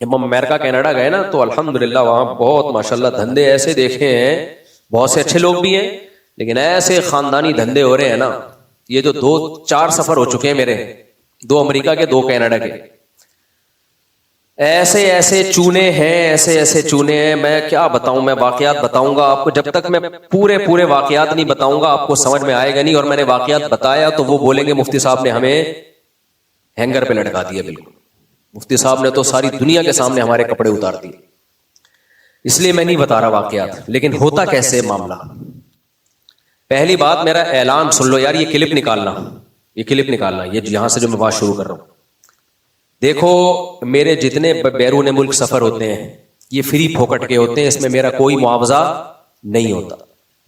جب ہم امریکہ کینیڈا گئے نا تو الحمدللہ وہاں بہت ماشاءاللہ دھندے ایسے دیکھے ہیں. بہت سے اچھے لوگ بھی ہیں لیکن ایسے خاندانی دھندے ہو رہے ہیں نا. یہ جو 2-4 سفر ہو چکے ہیں میرے, 2 امریکہ کے 2 کینیڈا کے, ایسے ایسے چونے ہیں, ایسے ایسے چونے ہیں. میں کیا بتاؤں, میں واقعات بتاؤں گا آپ کو, جب تک میں پورے واقعات نہیں بتاؤں گا آپ کو سمجھ میں آئے گا نہیں. اور میں نے واقعات بتایا تو وہ بولیں گے مفتی صاحب نے ہمیں ہینگر پہ لٹکا دیا. بالکل مفتی صاحب نے تو ساری دنیا کے سامنے ہمارے کپڑے اتار دیے. اس لیے میں نہیں بتا رہا واقعات. لیکن ہوتا کیسے معاملہ, پہلی بات میرا اعلان سن لو یار, یہ کلپ نکالنا, یہ یہاں سے جو میں بات شروع کر رہا ہوں. دیکھو میرے جتنے بیرون ملک سفر ہوتے ہیں یہ فری پھوکٹ کے ہوتے ہیں, اس میں میرا کوئی معاوضہ نہیں ہوتا.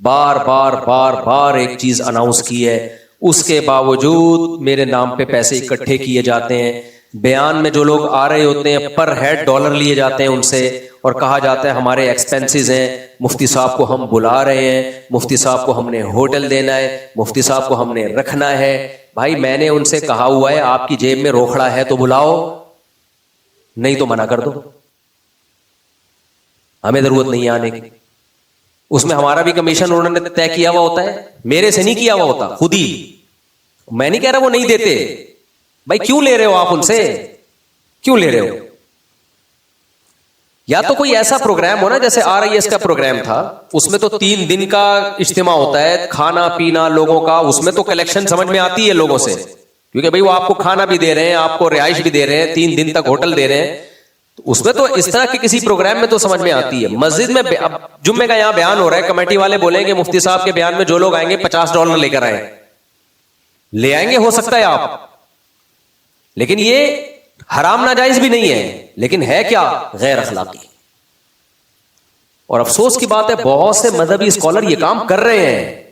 بار بار بار بار ایک چیز اناؤنس کی ہے, اس کے باوجود میرے نام پہ پیسے اکٹھے کیے جاتے ہیں. بیان میں جو لوگ آ رہے ہوتے ہیں پر ہیڈ ڈالر لیے جاتے ہیں ان سے, اور کہا جاتا ہے ہمارے ایکسپینسز ہیں, مفتی صاحب کو ہم بلا رہے ہیں, مفتی صاحب کو ہم نے ہوٹل دینا ہے, مفتی صاحب کو ہم نے رکھنا ہے. بھائی میں نے ان سے کہا ہوا ہے آپ کی جیب میں روکھڑا ہے تو بلاؤ, نہیں تو منع کر دو, ہمیں ضرورت نہیں آنے کی. اس میں ہمارا بھی کمیشن انہوں نے طے کیا ہوا ہوتا ہے, میرے سے نہیں کیا ہوا ہوتا, خود ہی. میں نہیں کہہ رہا وہ نہیں دیتے, بھائی کیوں لے رہے ہو آپ ان سے, کیوں لے رہے ہو؟ یا تو کوئی ایسا پروگرام ہو نا, جیسے RIS کا پروگرام تھا, اس میں تو 3 دن کا اجتماع ہوتا ہے, کھانا پینا لوگوں کا, اس میں تو کلیکشن سمجھ میں آتی ہے لوگوں سے, کیونکہ بھائی وہ آپ کو کھانا بھی دے رہے ہیں, آپ کو رہائش بھی دے رہے ہیں, 3 دن تک ہوٹل دے رہے ہیں, اس میں تو اس طرح کے کسی پروگرام میں تو سمجھ میں آتی ہے. مسجد میں اب جمعے کا یہاں بیان ہو رہا ہے, کمیٹی والے بولیں گے مفتی صاحب کے بیان میں جو لوگ آئیں گے $50 لے کر آئیں, لے آئیں گے, ہو سکتا ہے آپ, لیکن یہ حرام ناجائز بھی نہیں ہے, لیکن ہے کیا, غیر اخلاقی. اور افسوس کی بات ہے بہت سے مذہبی اسکالر یہ کام کر رہے ہیں.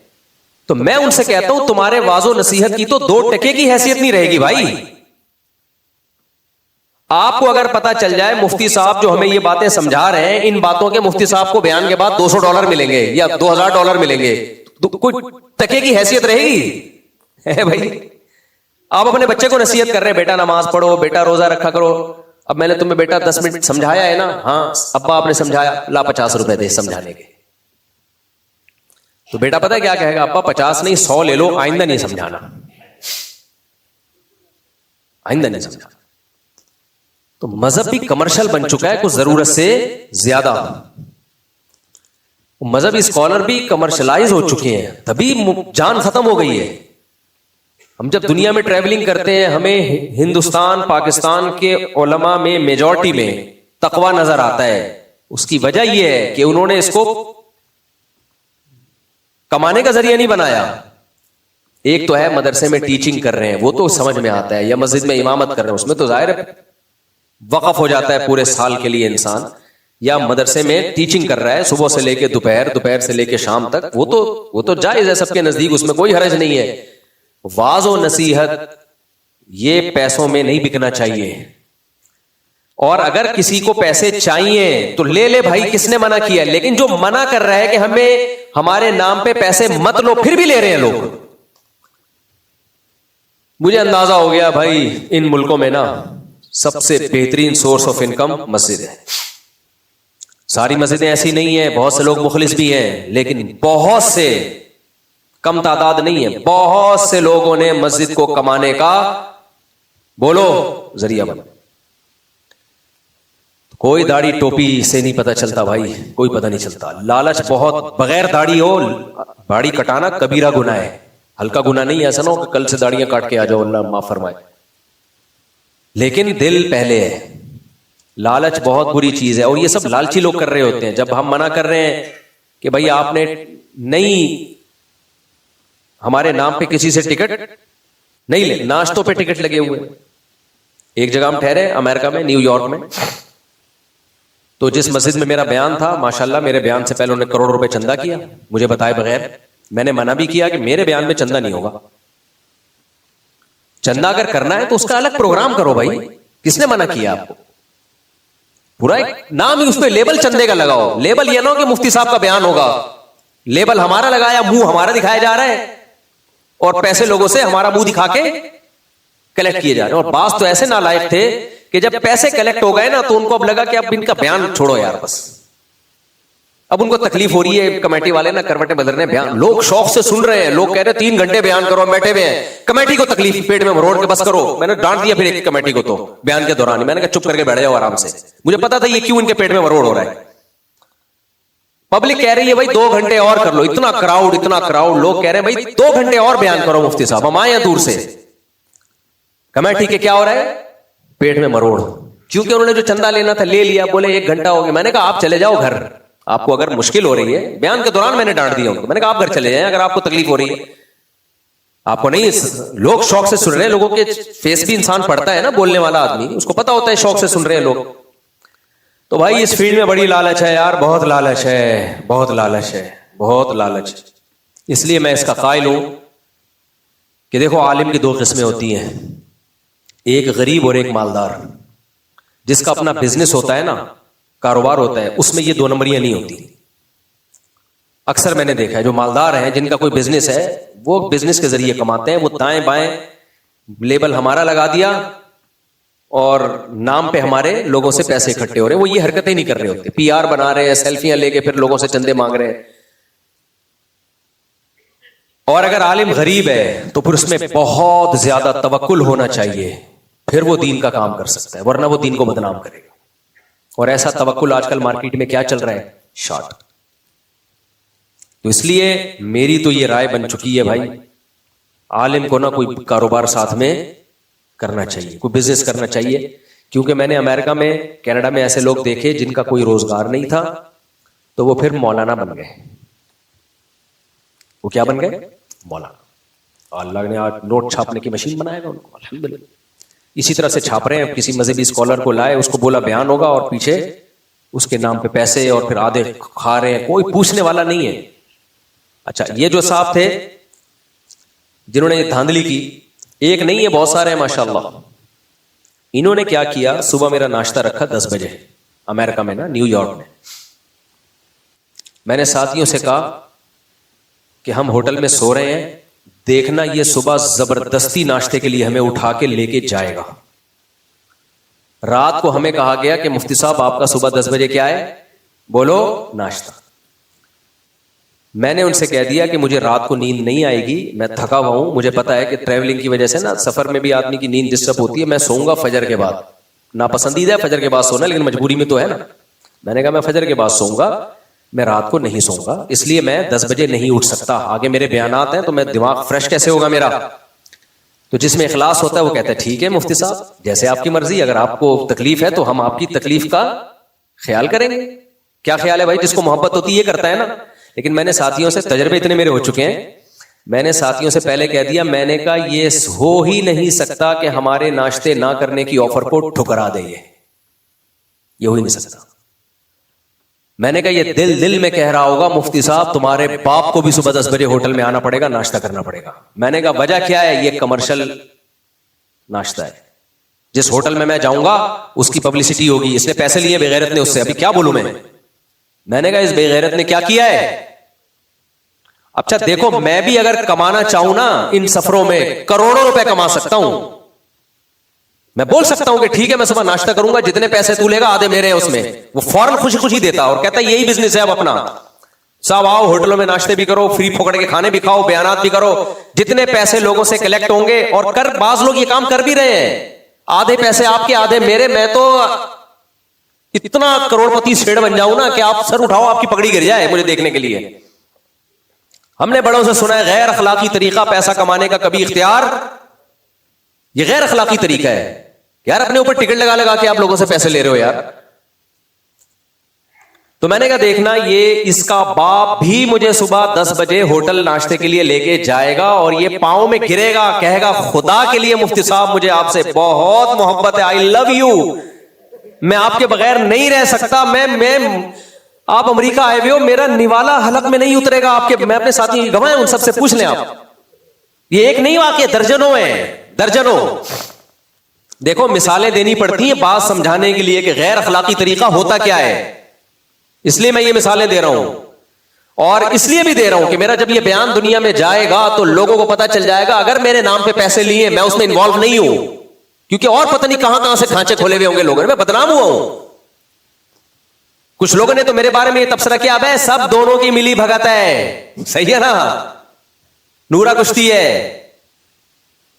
تو میں ان سے کہتا ہوں تمہارے واعظ و نصیحت کی تو 2 ٹکے کی حیثیت نہیں رہے گی بھائی. آپ کو اگر پتا چل جائے مفتی صاحب جو ہمیں یہ باتیں سمجھا رہے ہیں, ان باتوں کے مفتی صاحب کو بیان کے بعد $200 ملیں گے یا $2000 ملیں گے, تو کوئی ٹکے کی حیثیت رہے گی بھائی؟ آپ اپنے بچے کو نصیحت کر رہے ہیں بیٹا نماز پڑھو, بیٹا روزہ رکھا کرو. اب میں نے تمہیں بیٹا 10 منٹ سمجھایا ہے نا, ہاں ابا آپ نے سمجھایا, لا $50 دے سمجھانے کے. تو بیٹا پتہ کیا کہے گا, ابا 50 نہیں 100 لے لو, آئندہ نہیں سمجھانا, آئندہ نہیں سمجھانا. تو مذہب بھی کمرشل بن چکا ہے کچھ ضرورت سے زیادہ. مذہبی اسکالر بھی کمرشلائز ہو چکے ہیں, تبھی جان ختم ہو گئی ہے. ہم جب دنیا میں ٹریولنگ کرتے ہیں ہمیں ہندوستان پاکستان کے علماء میں میجورٹی میں تقوی نظر آتا ہے. اس کی وجہ یہ ہے کہ انہوں نے اس کو کمانے کا ذریعہ نہیں بنایا. ایک تو ہے مدرسے میں ٹیچنگ کر رہے ہیں, وہ تو سمجھ میں آتا ہے, یا مسجد میں امامت کر رہے ہیں, اس میں تو ظاہر ہے وقف ہو جاتا ہے پورے سال کے لیے انسان. یا مدرسے میں ٹیچنگ کر رہا ہے صبح سے لے کے دوپہر سے لے کے شام تک, وہ تو جائز ہے سب کے نزدیک, اس میں کوئی حرج نہیں ہے. واعظ و نصیحت یہ پیسوں میں نہیں بکنا چاہیے. اور اگر کسی کو پیسے چاہیے تو لے لے بھائی, کس نے منع کیا؟ لیکن جو منع کر رہا ہے کہ ہمیں ہمارے نام پہ پیسے مت لو, پھر بھی لے رہے ہیں لوگ. مجھے اندازہ ہو گیا بھائی ان ملکوں میں نا سب سے بہترین سورس آف انکم مسجد ہے. ساری مسجدیں ایسی نہیں ہیں, بہت سے لوگ مخلص بھی ہیں, لیکن بہت سے, کم تعداد نہیں ہے, بہت سے لوگوں نے مسجد کو کمانے کا بولو ذریعہ بنا. کوئی داڑھی ٹوپی سے نہیں پتہ چلتا بھائی, کوئی پتہ نہیں چلتا. لالچ بہت, بغیر داڑھی ہو داڑھی کٹانا کبیرہ گناہ ہے, ہلکا گناہ نہیں ہے. ایسا نہ ہو کہ کل سے داڑیاں کاٹ کے آ جاؤ, اللہ معاف فرمائے. لیکن دل پہلے ہے. لالچ بہت بری چیز ہے, اور یہ سب لالچی لوگ کر رہے ہوتے ہیں. جب ہم منع کر رہے ہیں کہ بھائی آپ نے نہیں ہمارے نام پہ کسی سے ٹکٹ نہیں لے, ناشتوں پہ ٹکٹ لگے ہوئے. ایک جگہ ہم ٹھہرے امریکہ میں, نیو یارک میں, تو جس مسجد میں میرا بیان تھا ماشاءاللہ میرے بیان سے پہلے انہوں نے کروڑ روپے چندہ کیا مجھے بتائے بغیر. میں نے منع بھی کیا کہ میرے بیان میں چندہ نہیں ہوگا. چندہ اگر کرنا ہے تو اس کا الگ پروگرام کرو بھائی, کس نے منع کیا آپ کو؟ پورا ایک نام ہی اس پہ لیبل چندے کا لگاؤ. لیبل یہ نہ ہو کہ مفتی صاحب کا بیان ہوگا, لیبل ہمارا لگایا, منہ ہمارا دکھایا جا رہا ہے, اور پیسے لوگوں سے ہمارا منہ دکھا کے کلیکٹ کیے جا رہے ہیں. اور بعض تو ایسے نالائق تھے کہ جب پیسے کلیکٹ ہو گئے نا تو ان کو اب لگا کہ اب ان کا بیان چھوڑو یار بس, اب ان کو تکلیف ہو رہی ہے. کمیٹی والے نا کروٹیں بدل رہے ہیں, بیان لوگ شوق سے سن رہے ہیں, لوگ کہہ رہے ہیں 3 گھنٹے بیان کرو, بیٹھے ہوئے ہیں. کمیٹی کو تکلیف, پیٹ میں مروڑ کے بس کرو. میں نے ڈانٹ دیا پھر ایک کمیٹی کو تو بیان کے دوران, میں نے کہا چپ کر کے بیٹھ جاؤ آرام سے. مجھے پتا تھا یہ کیوں ان کے پیٹ میں مروڑ ہو رہا ہے. پبلک کہہ رہی ہے بھائی 2 گھنٹے اور کر لو, اتنا کراؤڈ, لوگ کہہ رہے ہیں بھائی 2 گھنٹے اور بیان کرو مفتی صاحب, ہم آئے ہیں دور سے. کمیٹی کے کیا ہو رہا ہے, پیٹ میں مروڑ, کیونکہ انہوں نے جو چندہ لینا تھا لے لیا, بولے 1 گھنٹہ ہو گیا. میں نے کہا آپ چلے جاؤ گھر, آپ کو اگر مشکل ہو رہی ہے، بیان کے دوران میں نے ڈانٹ دیا ان کو، میں نے کہا آپ گھر چلے جائیں اگر آپ کو تکلیف ہو رہی ہے. آپ کو نہیں، لوگ شوق سے سن رہے ہیں، لوگوں کے فیس بھی انسان پڑھتا ہے نا، بولنے والا آدمی اس کو پتا ہوتا ہے شوق سے سن رہے ہیں لوگ. تو بھائی اس فیلڈ میں بڑی لالچ ہے یار، بہت لالچ ہے، بہت لالچ ہے، بہت لالچ. اس لیے میں اس کا قائل ہوں کہ دیکھو عالم کی دو قسمیں ہوتی ہیں، ایک غریب اور ایک مالدار. جس کا اپنا بزنس ہوتا ہے نا، کاروبار ہوتا ہے، اس میں یہ دو نمبریاں نہیں ہوتی. اکثر میں نے دیکھا ہے جو مالدار ہیں جن کا کوئی بزنس ہے، وہ بزنس کے ذریعے کماتے ہیں، وہ دائیں بائیں لیبل ہمارا لگا دیا اور نام پہ ہمارے لوگوں سے پیسے اکٹھے ہو رہے ہیں. وہ یہ حرکتیں نہیں کر رہے ہوتے، پی آر بنا رہے ہیں، سیلفیاں لے کے پھر لوگوں سے چندے مانگ رہے ہیں. اور اگر عالم غریب ہے تو پھر اس میں بہت زیادہ توکل ہونا چاہیے، پھر وہ دین کا کام کر سکتا ہے، ورنہ وہ دین کو بدنام کرے گا. اور ایسا توکل آج کل مارکیٹ میں کیا چل رہا ہے؟ شارٹ. تو اس لیے میری تو یہ رائے بن چکی ہے بھائی، عالم کو نہ کوئی کاروبار ساتھ میں کرنا چاہیے، کوئی بزنس کرنا چاہیے. کیونکہ میں نے امریکہ میں، کینیڈا میں ایسے لوگ دیکھے جن کا کوئی روزگار نہیں تھا تو وہ پھر مولانا بن گئے. وہ کیا بن گئے؟ مولانا. اللہ نے آج نوٹ چھاپنے کی مشین بنائے گا ان کو، الحمدللہ. اسی طرح سے چھاپ رہے ہیں، کسی مذہبی اسکالر کو لائے، اس کو بولا بیان ہوگا اور پیچھے اس کے نام پہ پیسے، اور پھر آدھے کھا رہے ہیں، کوئی پوچھنے والا نہیں ہے. اچھا یہ جو صاحب تھے جنہوں نے یہ دھاندلی کی، ایک نہیں ہے بہت سارے ہیں ماشاءاللہ. انہوں نے کیا کیا، صبح میرا ناشتہ رکھا 10 بجے امریکہ میں نا، نیو یارک میں. میں نے ساتھیوں سے کہا کہ ہم ہوٹل میں سو رہے ہیں، دیکھنا یہ صبح زبردستی ناشتے کے لیے ہمیں اٹھا کے لے کے جائے گا. رات کو ہمیں کہا گیا کہ مفتی صاحب آپ کا صبح 10 بجے کیا ہے، بولو ناشتہ. میں نے ان سے کہہ دیا کہ مجھے رات کو نیند نہیں آئے گی، میں تھکا ہوا ہوں، مجھے پتا ہے کہ ٹریولنگ کی وجہ سے نا سفر میں بھی آدمی کی نیند ڈسٹرب ہوتی ہے، میں سوؤں گا فجر کے بعد. ناپسندیدہ ہے فجر کے بعد سونا، لیکن مجبوری میں تو ہے نا. میں نے کہا میں فجر کے بعد سوؤں گا، میں رات کو نہیں سوؤں گا، اس لیے میں 10 بجے نہیں اٹھ سکتا. آگے میرے بیانات ہیں تو میں دماغ فریش کیسے ہوگا میرا. تو جس میں اخلاص ہوتا ہے وہ کہتا ہے ٹھیک ہے مفتی صاحب جیسے آپ کی مرضی، اگر آپ کو تکلیف ہے تو ہم آپ کی تکلیف کا خیال کریں گے. کیا خیال ہے بھائی، جس کو محبت ہوتی ہے یہ کرتا ہے نا. لیکن میں نے ساتھیوں سے، تجربے اتنے میرے ہو چکے ہیں، میں نے ساتھیوں سے پہلے کہہ دیا، میں نے کہا یہ ہو ہی نہیں سکتا کہ ہمارے ناشتے نہ کرنے کی آفر کو ٹھکرا دے، یہ ہو ہی نہیں سکتا. میں نے کہا یہ دل میں کہہ رہا ہوگا مفتی صاحب تمہارے باپ کو بھی صبح 10 بجے ہوٹل میں آنا پڑے گا، ناشتہ کرنا پڑے گا. میں نے کہا وجہ کیا ہے، یہ کمرشل ناشتہ ہے، جس ہوٹل میں جاؤں گا اس کی پبلسٹی ہوگی، اس نے پیسے لیے بغیرت نے اس سے، ابھی کیا بولوں میں نے کہا اس بے غیرت نے کیا کیا ہے. اچھا دیکھو میں بھی اگر کمانا چاہوں نا ان سفروں میں کروڑوں روپے کما سکتا ہوں. میں بول سکتا ہوں کہ ٹھیک ہے میں صبح ناشتہ کروں گا، جتنے پیسے تو لے گا آدھے میرے ہیں اس میں. وہ فوراً خوشی خوشی دیتا اور کہتا یہی بزنس ہے اب اپنا. صاحب آؤ ہوٹلوں میں ناشتے بھی کرو، فری پھوکڑ کے کھانے بھی کھاؤ، بیانات بھی کرو، جتنے پیسے لوگوں سے کلیکٹ ہوں گے. اور بعض لوگ یہ کام کر بھی رہے ہیں، آدھے پیسے آپ کے آدھے میرے. میں تو اتنا کروڑ پتی سیڑ بن جاؤں نا کہ آپ سر اٹھاؤ آپ کی پگڑی گر جائے مجھے دیکھنے کے لیے. ہم نے بڑوں سے سنا ہے غیر اخلاقی طریقہ پیسہ کمانے کا کبھی اختیار، یہ غیر اخلاقی طریقہ ہے. یار اپنے اوپر ٹکٹ لگا کے آپ لوگوں سے پیسے لے رہے ہو یار. تو میں نے کہا دیکھنا یہ اس کا باپ بھی مجھے صبح 10 بجے ہوٹل ناشتے کے لیے لے کے جائے گا اور یہ پاؤں میں گرے گا، کہے گا خدا کے لیے مفتی صاحب مجھے آپ سے بہت محبت ہے، آئی لو یو، میں آپ کے بغیر نہیں رہ سکتا. میں آپ امریکہ آئے ہوئے ہو، میرا نوالا حلق میں نہیں اترے گا آپ کے. میں اپنے ساتھی گوائے ان سب سے پوچھ لیں آپ، یہ ایک نہیں واقع درجنوں ہیں، درجنوں. دیکھو مثالیں دینی پڑتی ہیں بات سمجھانے کے لیے کہ غیر اخلاقی طریقہ ہوتا کیا ہے، اس لیے میں یہ مثالیں دے رہا ہوں. اور اس لیے بھی دے رہا ہوں کہ میرا جب یہ بیان دنیا میں جائے گا تو لوگوں کو پتا چل جائے گا اگر میرے نام پہ پیسے لیے میں اس میں انوالو نہیں ہوں، کیونکہ اور پتہ نہیں کہاں سے کھانچے کھولے ہوئے ہوں گے لوگوں نے، میں بدنام ہوا ہوں. کچھ لوگوں نے تو میرے بارے میں یہ تبصرہ کیا بھائی سب دونوں کی ملی بھگت ہے، صحیح ہے نا، نورا کشتی ہے،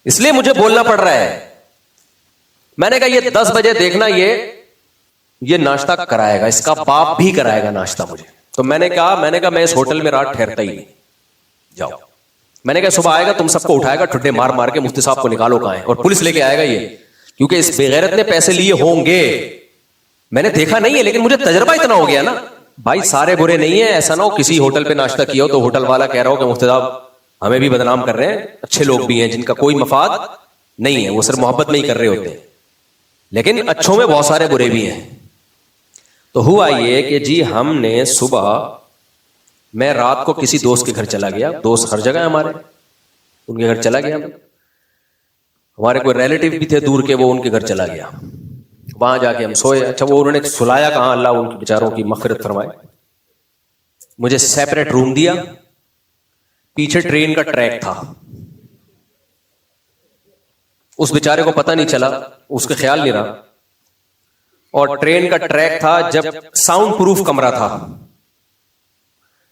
اس لیے مجھے بولنا پڑ رہا ہے. میں نے کہا یہ 10 بجے دیکھنا یہ ناشتہ کرائے گا، اس کا باپ بھی کرائے گا ناشتہ مجھے. تو میں نے کہا میں اس ہوٹل میں رات ٹھہرتا ہی نہیں، جاؤ. میں نے کہا صبح آئے گا تم سب کو اٹھائے گا ٹھڈے مار مار کے مفتی صاحب کو نکالو کہاں ہے، اور پولیس لے کے آئے گا یہ، کیونکہ اس بے غیرت نے پیسے لیے ہوں گے. میں نے دیکھا نہیں ہے لیکن مجھے تجربہ اتنا ہو گیا نا. بھائی سارے برے نہیں ہیں, ایسا نہ ہو کسی ہوٹل پہ ناشتہ کیا ہو تو ہوٹل والا کہہ رہا ہو کہ مفتی صاحب ہمیں بھی بدنام کر رہے ہیں, اچھے لوگ بھی ہیں جن کا کوئی مفاد نہیں ہے, وہ صرف محبت میں ہی کر رہے ہوتے ہیں, لیکن اچھوں میں بہت سارے برے بھی ہیں. تو ہوا یہ کہ جی ہم نے صبح, میں رات کو کسی دوست کے گھر چلا گیا, دوست ہر جگہ ہمارے, ان کے گھر چلا گیا, ہمارے کوئی ریلیٹیو بھی تھے دور کے, وہ ان کے گھر چلا گیا, وہاں جا کے ہم سوئے. اچھا وہ انہوں نے سلایا کہاں, اللہ ان کے بیچاروں کی مغفرت فرمائے, مجھے سیپریٹ روم دیا, پیچھے ٹرین کا ٹریک تھا, اس بیچارے کو پتہ نہیں چلا, اس کے خیال نہیں رہا, اور ٹرین کا ٹریک تھا جب ساؤنڈ پروف کمرہ تھا,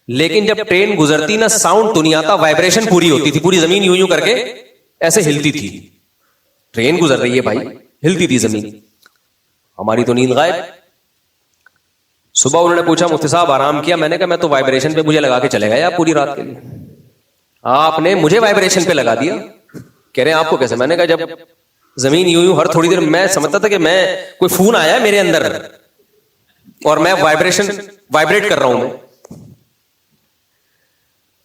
لیکن جب ٹرین گزرتی نا ساؤنڈ تو نہیں آتا, وائبریشن پوری ہوتی تھی, پوری زمین یوں یوں کر کے ایسے ہلتی تھی. ٹرین گزر رہی ہے بھائی, ہلتی تھی زمین, ہماری تو نیند غائب. صبح انہوں نے پوچھا مفتی صاحب آرام کیا, میں نے کہا میں تو وائبریشن پہ مجھے لگا کے چلے گیا پوری رات کے لیے, آپ نے مجھے وائبریشن پہ لگا دیا. کہہ رہے ہیں آپ کو کیسے, میں نے کہا جب زمین یوں یوں ہر تھوڑی دیر, میں سمجھتا تھا کہ میں کوئی فون آیا میرے اندر اور میں وائبریٹ کر رہا ہوں میں,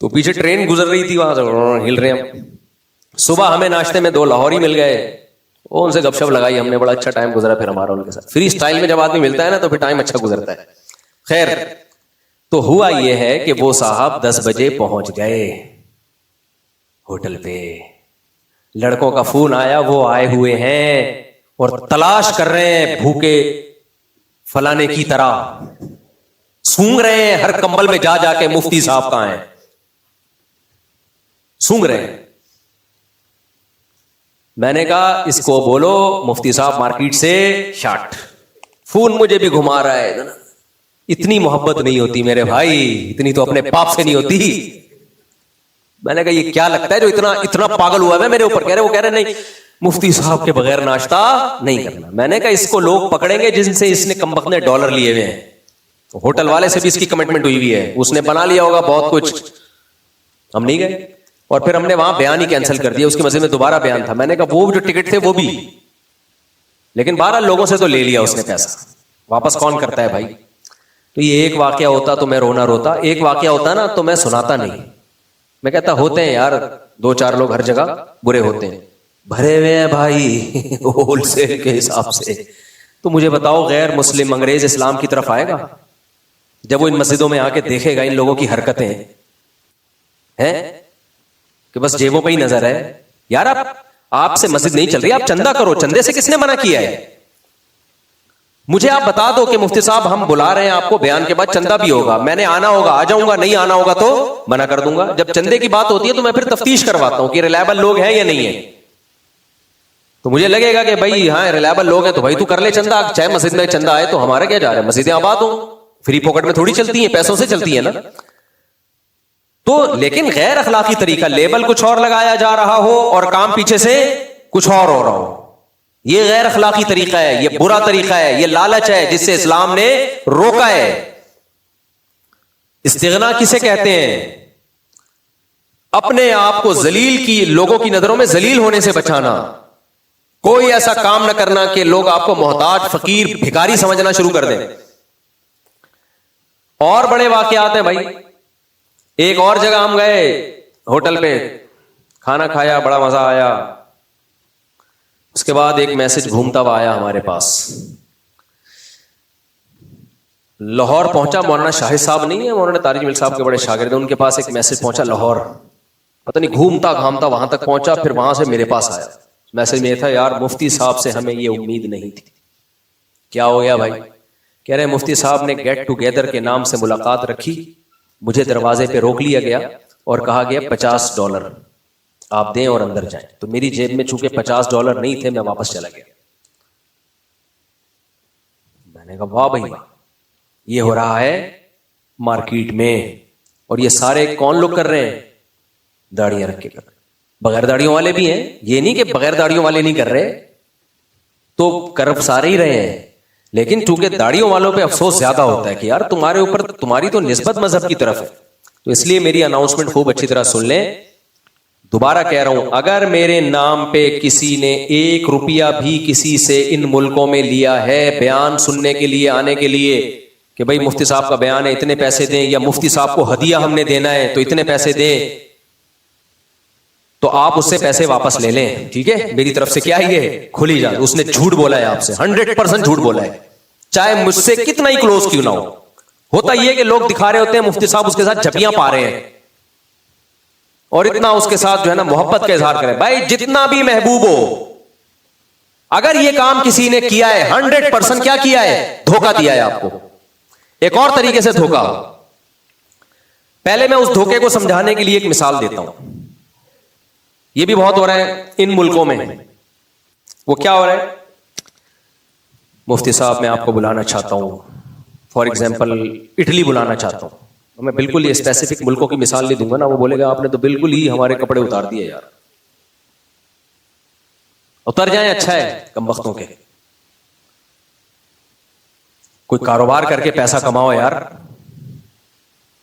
تو پیچھے ٹرین گزر رہی تھی, وہاں سے ہل رہے ہیں. صبح ہمیں ناشتے میں 2 لاہوری مل گئے, وہ ان سے گپ شپ لگائی ہم نے, بڑا اچھا ٹائم گزرا پھر ہمارا ان کے ساتھ. فری سٹائل میں جب آدمی ملتا ہے نا تو پھر ٹائم اچھا گزرتا ہے. خیر تو ہوا یہ ہے کہ وہ صاحب 10 بجے پہنچ گئے ہوٹل پہ, لڑکوں کا فون آیا, وہ آئے ہوئے ہیں اور تلاش کر رہے ہیں بھوکے فلانے کی طرح, سونگ رہے ہیں ہر کمبل میں جا جا کے مفتی صاحب کہاں ہیں, سونگ رہے ہیں. میں نے کہا اس کو بولو مفتی صاحب مارکیٹ سے شارٹ. فون مجھے بھی گھما رہا ہے, اتنی محبت نہیں ہوتی میرے بھائی, اتنی تو اپنے باپ سے نہیں ہوتی. میں نے کہا یہ کیا لگتا ہے جو اتنا پاگل ہوا ہے میرے اوپر. کہہ رہے, وہ کہہ رہے نہیں مفتی صاحب کے بغیر ناشتہ نہیں کرنا. میں نے کہا اس کو لوگ پکڑیں گے جن سے اس نے کمبخت نے ڈالر لیے ہوئے ہیں, ہوٹل والے سے بھی اس کی کمٹمنٹ ہوئی ہوئی ہے, اس نے بنا لیا ہوگا بہت کچھ. ہم نہیں گئے, اور پھر ہم نے وہاں بیان ہی کینسل کر دیا. اس کی مسجد میں دوبارہ بیان تھا, میں نے کہا وہ جو ٹکٹ تھے وہ بھی, لیکن 12 لوگوں سے تو لے لیا اس نے پیسہ, واپس کون کرتا ہے بھائی. تو یہ ایک واقعہ ہوتا تو میں رونا روتا, ایک واقعہ ہوتا نا تو میں سناتا نہیں. میں کہتا ہوتے ہیں یار 2-4 لوگ ہر جگہ برے ہوتے ہیں, بھرے ہوئے ہیں بھائی ہول سیل کے حساب سے. تو مجھے بتاؤ غیر مسلم انگریز اسلام کی طرف آئے گا جب وہ ان مسجدوں میں آ کے دیکھے گا ان لوگوں کی حرکتیں ہیں کہ بس جیبوں پہ ہی نظر ہے. یار آپ سے مسجد نہیں چل رہی, آپ چندہ کرو. چندے سے کس نے منع کیا ہے؟ مجھے آپ بتا دو کہ مفتی صاحب ہم بلا رہے ہیں آپ کو, بیان کے بعد چندہ بھی ہوگا, میں نے آنا ہوگا آ جاؤں گا, نہیں آنا ہوگا تو منع کر دوں گا. جب چندے کی بات ہوتی ہے تو میں پھر تفتیش کرواتا ہوں کہ ریلائبل لوگ ہیں یا نہیں ہیں. تو مجھے لگے گا کہ بھائی ہاں ریلائبل لوگ ہیں تو بھائی تو کر لے چندہ, چاہے مسجد میں چندہ آئے تو ہمارا کیا جا رہا ہے, مسجدیں آباد ہوں, فری پاکٹ میں تھوڑی چلتی ہیں, پیسوں سے چلتی ہیں نا. تو لیکن غیر اخلاقی طریقہ, لیبل کچھ اور لگایا جا رہا ہو اور کام پیچھے سے کچھ اور ہو رہا ہو, یہ غیر اخلاقی طریقہ ہے, یہ برا طریقہ ہے, یہ لالچ ہے جس سے اسلام نے روکا ہے. استغنا کسے کہتے ہیں؟ اپنے آپ کو ذلیل کی, لوگوں کی نظروں میں ذلیل ہونے سے بچانا. کوئی ایسا کام نہ کرنا کہ لوگ آپ کو محتاج, فقیر, بھکاری سمجھنا شروع کر دیں. اور بڑے واقعات ہیں بھائی. ایک اور جگہ ہم گئے ہوٹل پہ, کھانا کھایا, بڑا مزہ آیا. اس کے بعد ایک میسج گھومتا ہوا آیا ہمارے پاس, لاہور پہنچا. مولانا شاہد صاحب نہیں ہے, مولانا طارق جمیل صاحب کے بڑے شاگرد ہیں, ان کے پاس ایک میسج پہنچا لاہور, پتہ نہیں گھومتا گھامتا وہاں تک پہنچا, پھر وہاں سے میرے پاس آیا. میسج میں تھا یار مفتی صاحب سے ہمیں یہ امید نہیں تھی. کیا ہو گیا بھائی؟ کہہ رہے مفتی صاحب نے گیٹ ٹوگیدر کے نام سے ملاقات رکھی, مجھے دروازے پہ روک لیا گیا اور کہا گیا $50 آپ دیں اور اندر جائیں. تو میری جیب میں چونکہ $50 نہیں تھے, میں واپس چلا گیا. میں نے کہا واہ بھائی, یہ ہو رہا ہے مارکیٹ میں, اور یہ سارے کون لوگ کر رہے ہیں؟ داڑیاں رکھ کے کر رہے ہیں. بغیر داڑیوں والے بھی ہیں, یہ نہیں کہ بغیر داڑیوں والے نہیں کر رہے, تو کر سارے ہی رہے ہیں. لیکن چونکہ داڑیوں والوں پہ افسوس زیادہ ہوتا ہے کہ یار تمہارے اوپر, تمہاری تو نسبت مذہب کی طرف ہے. تو اس لیے میری اناؤنسمنٹ خوب اچھی طرح سن لیں. دوبارہ کہہ رہا ہوں, اگر میرے نام پہ کسی نے $1 بھی کسی سے ان ملکوں میں لیا ہے بیان سننے کے لیے, آنے کے لیے, کہ بھائی مفتی صاحب کا بیان ہے اتنے پیسے دیں، یا مفتی صاحب کو ہدیہ ہم نے دینا ہے تو اتنے پیسے دیں، تو آپ اس سے پیسے واپس لے لیں، ٹھیک ہے، میری طرف سے کیا ہے یہ کھلی جا، اس نے جھوٹ بولا ہے آپ سے، 100% جھوٹ بولا ہے، چاہے مجھ سے کتنا ہی کلوز کیوں نہ ہو۔ ہوتا یہ کہ لوگ دکھا رہے ہوتے ہیں مفتی صاحب اس کے ساتھ جھپیاں پا رہے ہیں اور اتنا اس کے ساتھ جو ہے نا محبت کا اظہار کرے۔ بھائی جتنا بھی محبوب ہو، اگر یہ کام کسی نے کیا ہے 100% کیا کیا ہے، دھوکہ دیا ہے آپ کو، ایک اور طریقے سے دھوکہ ہو۔ پہلے میں اس دھوکے کو سمجھانے کے لیے ایک مثال دیتا ہوں، یہ بھی بہت ہو رہا ہے ان ملکوں میں۔ وہ کیا ہو رہا ہے، مفتی صاحب میں آپ کو بلانا چاہتا ہوں، فار ایگزامپل اٹلی بلانا چاہتا ہوں، میں بالکل یہ اسپیسیفک ملکوں کی مثال نہیں دوں گا نا، وہ بولے گا آپ نے تو بالکل ہی ہمارے کپڑے اتار دیے یار، اتر جائیں اچھا ہے، کم بختوں کے، کوئی کاروبار کر کے پیسہ کماؤ یار،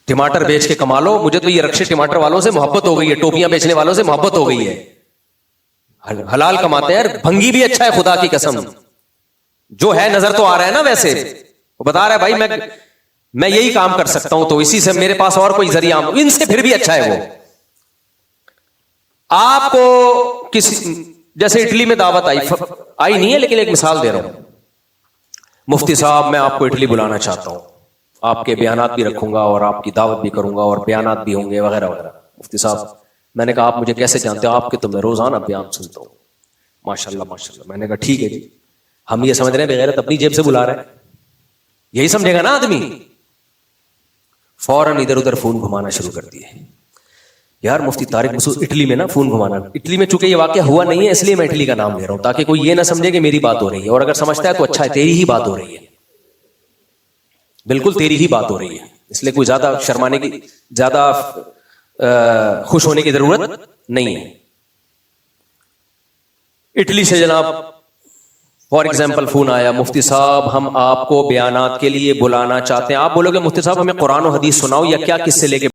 ٹماٹر بیچ کے کما لو۔ مجھے تو یہ رکشے ٹماٹر والوں سے محبت ہو گئی ہے، ٹوپیاں بیچنے والوں سے محبت ہو گئی ہے، حلال کماتے ہیں یار، بھنگی بھی اچھا ہے خدا کی قسم، جو ہے نظر تو آ رہا ہے نا، ویسے وہ بتا رہا ہے بھائی میں یہی کام کر سکتا ہوں، تو اسی سے میرے پاس اور کوئی ذریعہ، ان سے پھر بھی اچھا ہے وہ۔ آپ کو کسی جیسے اٹلی میں دعوت آئی نہیں ہے، لیکن ایک مثال دے رہا ہوں، مفتی صاحب میں آپ کو اٹلی بلانا چاہتا ہوں، آپ کے بیانات بھی رکھوں گا اور آپ کی دعوت بھی کروں گا اور بیانات بھی ہوں گے وغیرہ وغیرہ۔ مفتی صاحب، میں نے کہا آپ مجھے کیسے جانتے ہو؟ آپ کے تو میں روزانہ بیان سنتا ہوں، ماشاءاللہ ماشاءاللہ۔ میں نے کہا ٹھیک ہے جی، ہم یہ سمجھ رہے ہیں بغیرت اپنی جیب سے بلا رہے ہیں، یہی سمجھے گا نا آدمی، فوراً ادھر ادھر فون گھمانا شروع کر دیے، یار مفتی طارق مسعود اٹلی میں نا فون گھمانا۔ اٹلی میں چونکہ یہ واقعہ ہوا نہیں ہے اس لیے میں اٹلی کا نام لے رہا ہوں، تاکہ کوئی یہ نہ سمجھے کہ میری بات ہو رہی ہے، اور اگر سمجھتا ہے تو اچھا ہے، تیری ہی بات ہو رہی ہے، بالکل تیری ہی بات ہو رہی ہے، اس لیے کوئی زیادہ شرمانے کی، زیادہ خوش ہونے کی ضرورت نہیں ہے۔ اٹلی سے جناب فار ایگزامپل فون آیا، مفتی صاحب ہم آپ کو بیانات کے لیے بلانا چاہتے ہیں۔ آپ بولو گے مفتی صاحب ہمیں قرآن و حدیث سناؤ، یا کیا کس سے لے کے